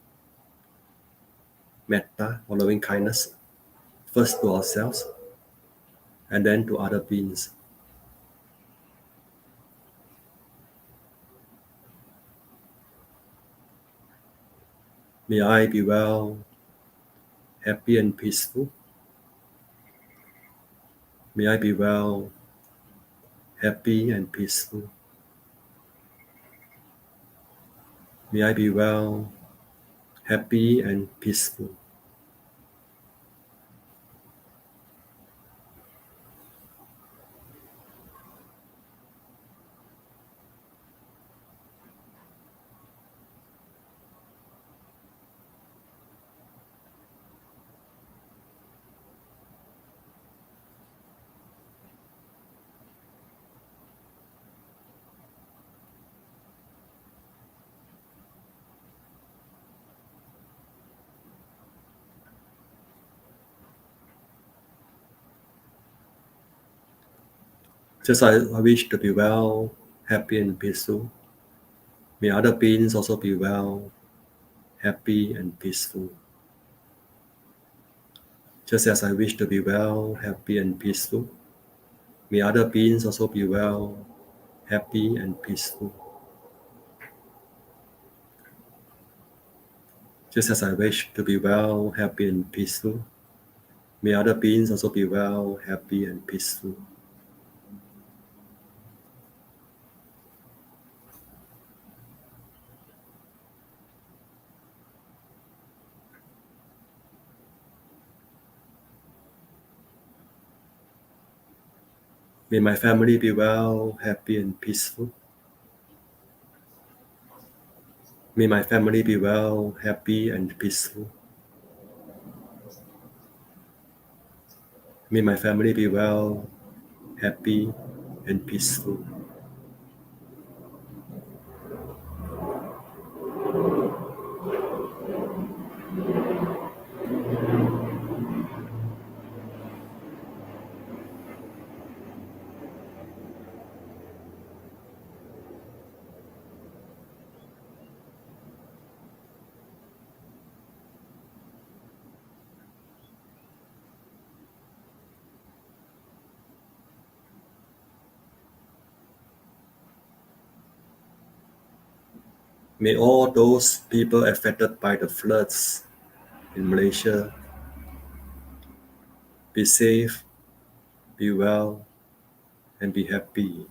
metta or loving kindness, first to ourselves and then to other beings. May I be well, happy and peaceful. May I be well, happy and peaceful. May I be well, happy and peaceful. Just as I wish to be well, happy and peaceful, may other beings also be well, happy and peaceful. Just as I wish to be well, happy and peaceful, may other beings also be well, happy and peaceful. Just as I wish to be well, happy and peaceful, may other beings also be well, happy and peaceful. May my family be well, happy and peaceful. May my family be well, happy, and peaceful. May my family be well, happy, and peaceful. May all those people affected by the floods in Malaysia be safe, be well, and be happy.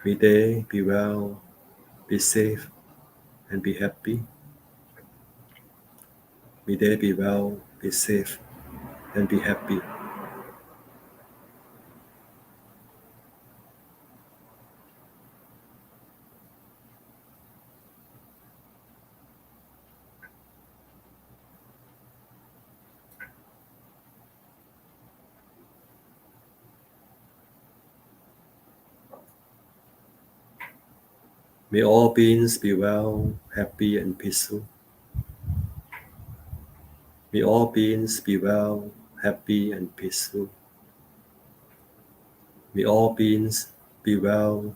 May they be well, be safe, and be happy. May they be well, be safe, and be happy. May all beings be well, happy, and peaceful. May all beings be well, happy, and peaceful. May all beings be well,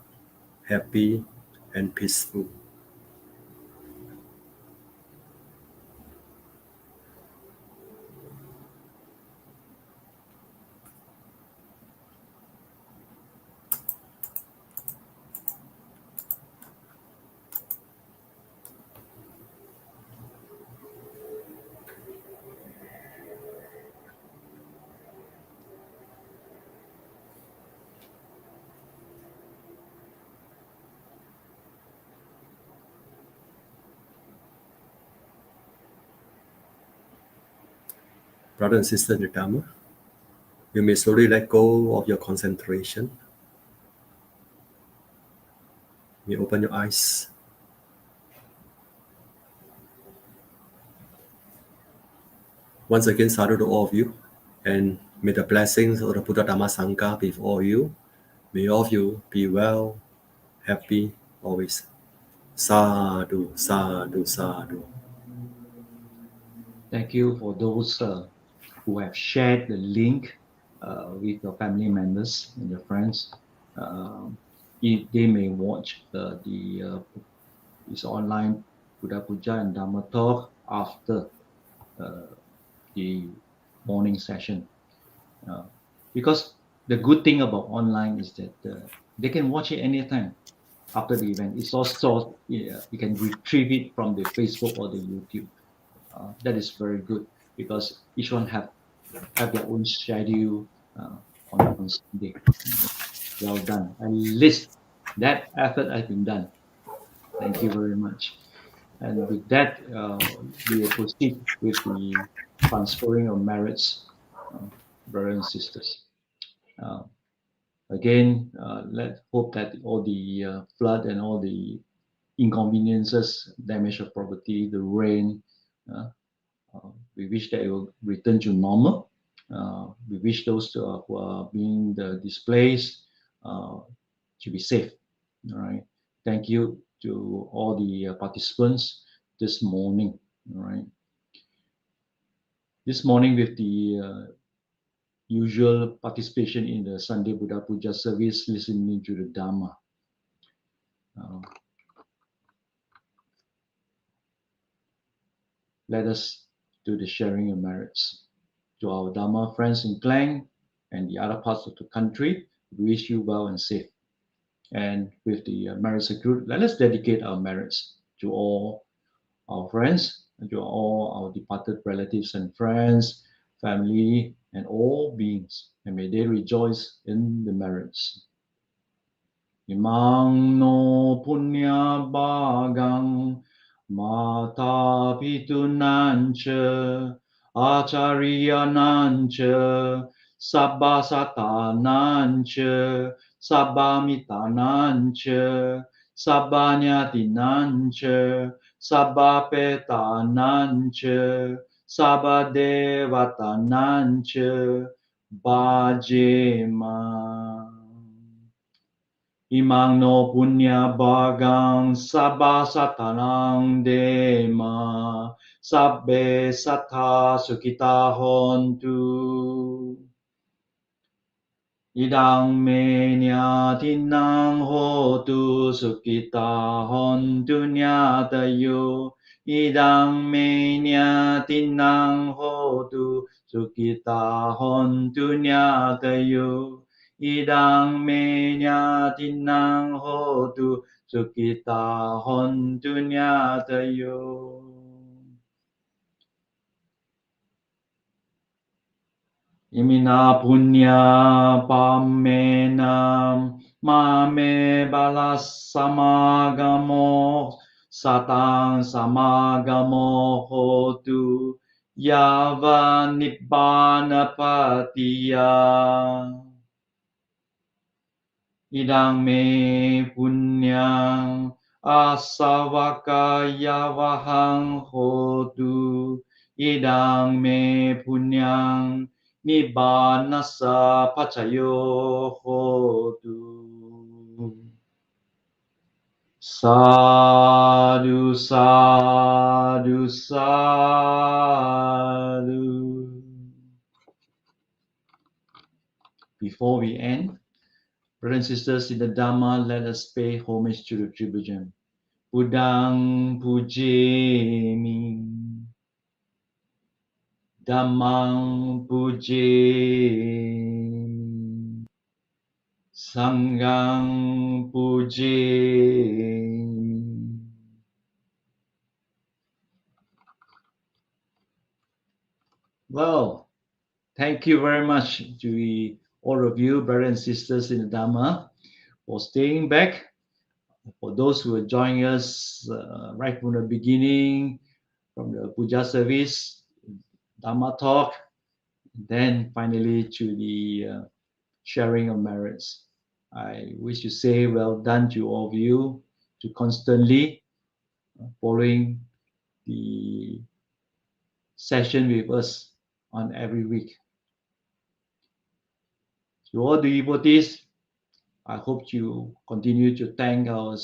happy, and peaceful. Brother and sister in the Dharma, you may slowly let go of your concentration. You may open your eyes. Once again, sadhu to all of you, and may the blessings of the Buddha Dhamma Sangha be with all of you. May all of you be well, happy always. Sadhu, sadhu, sadhu. Thank you for those who have shared the link with your family members and your friends. If they may watch this online Buddha Puja and Dhamma talk after the morning session. Because the good thing about online is that they can watch it anytime after the event. It's also, you can retrieve it from the Facebook or the YouTube. That is very good because each one have their own schedule on Sunday. Well done. At least that effort has been done. Thank you very much. And with that, we will proceed with the transferring of merits, brothers and sisters. Again, let's hope that all the flood and all the inconveniences, damage of property, the rain, we wish that it will return to normal. We wish those who are being displaced to be safe. All right. Thank you to all the participants this morning. All right. This morning, with the usual participation in the Sunday Buddha Puja service, listening to the Dhamma. Let us do the sharing of merits. To our Dhamma friends in Klang and the other parts of the country, we wish you well and safe. And with the merits accrued, let us dedicate our merits to all our friends, and to all our departed relatives and friends, family, and all beings, and may they rejoice in the merits. Imang no punya bagang mata pitunancha acharyanancha sabbhasatanancha sabbamitanancha Sabbanyati-nancha, Sabbapetanancha, Sabbadevatanancha, Bhajema. Imang no punya bagang sabba satanang dema sabbe sattha sukita hontu. Idang me nyatinang hotu sukita hontu nyatayo. Idang me nyatinang hotu sukita hontu nyatayo. Idang me nyatinang hotu sukita hontu nyatayo. Imina punya pamenam mame balas samagamo satang samagamo hotu yava nibbana patiya. Idang me punyang asavaka yavahang hotu. Idang me punyang nibbanasa pacayo hotu. Sadhu, sadhu, sadhu. Before we end, brothers and sisters in the Dhamma, let us pay homage to the Tribhujan. Buddhang pujemi, Dhammang pujemi, Sanghang pujemi. Well, thank you very much to all of you, brothers and sisters in the Dhamma, for staying back. For those who are joining us right from the beginning, from the puja service, Dhamma talk, then finally to the sharing of merits. I wish to say well done to all of you to constantly following the session with us on every week. To all the devotees, I hope you continue to thank our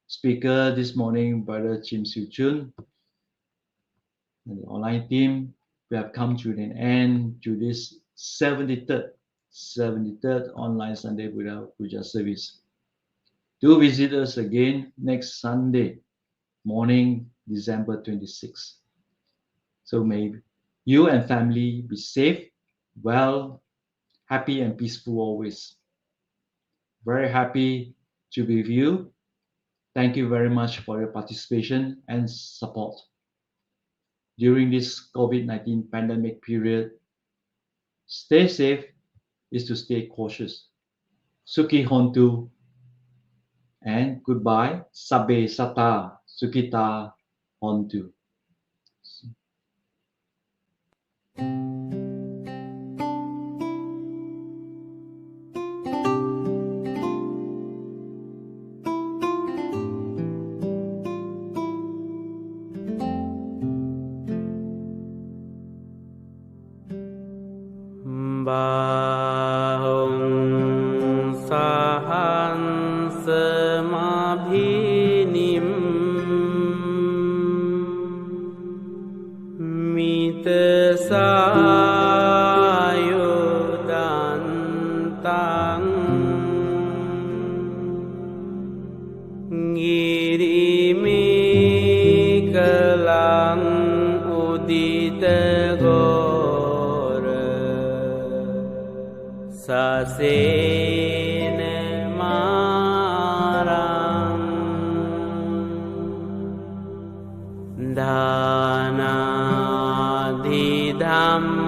speaker this morning, Brother Chim Siu Chun, and the online team. We have come to an end to this 73rd online Sunday Buddha Puja service. Do visit us again next Sunday morning, December 26th. So may you and family be safe, well, happy and peaceful always. Very happy to be with you. Thank you very much for your participation and support. During this COVID-19 pandemic period, stay safe is to stay cautious. Sukhi hontu and goodbye. Sabbe sattha sukita hontu. Bahung sahan semabhinim mita sayudantang ngirimi kelang udita Sasena marang dana di dham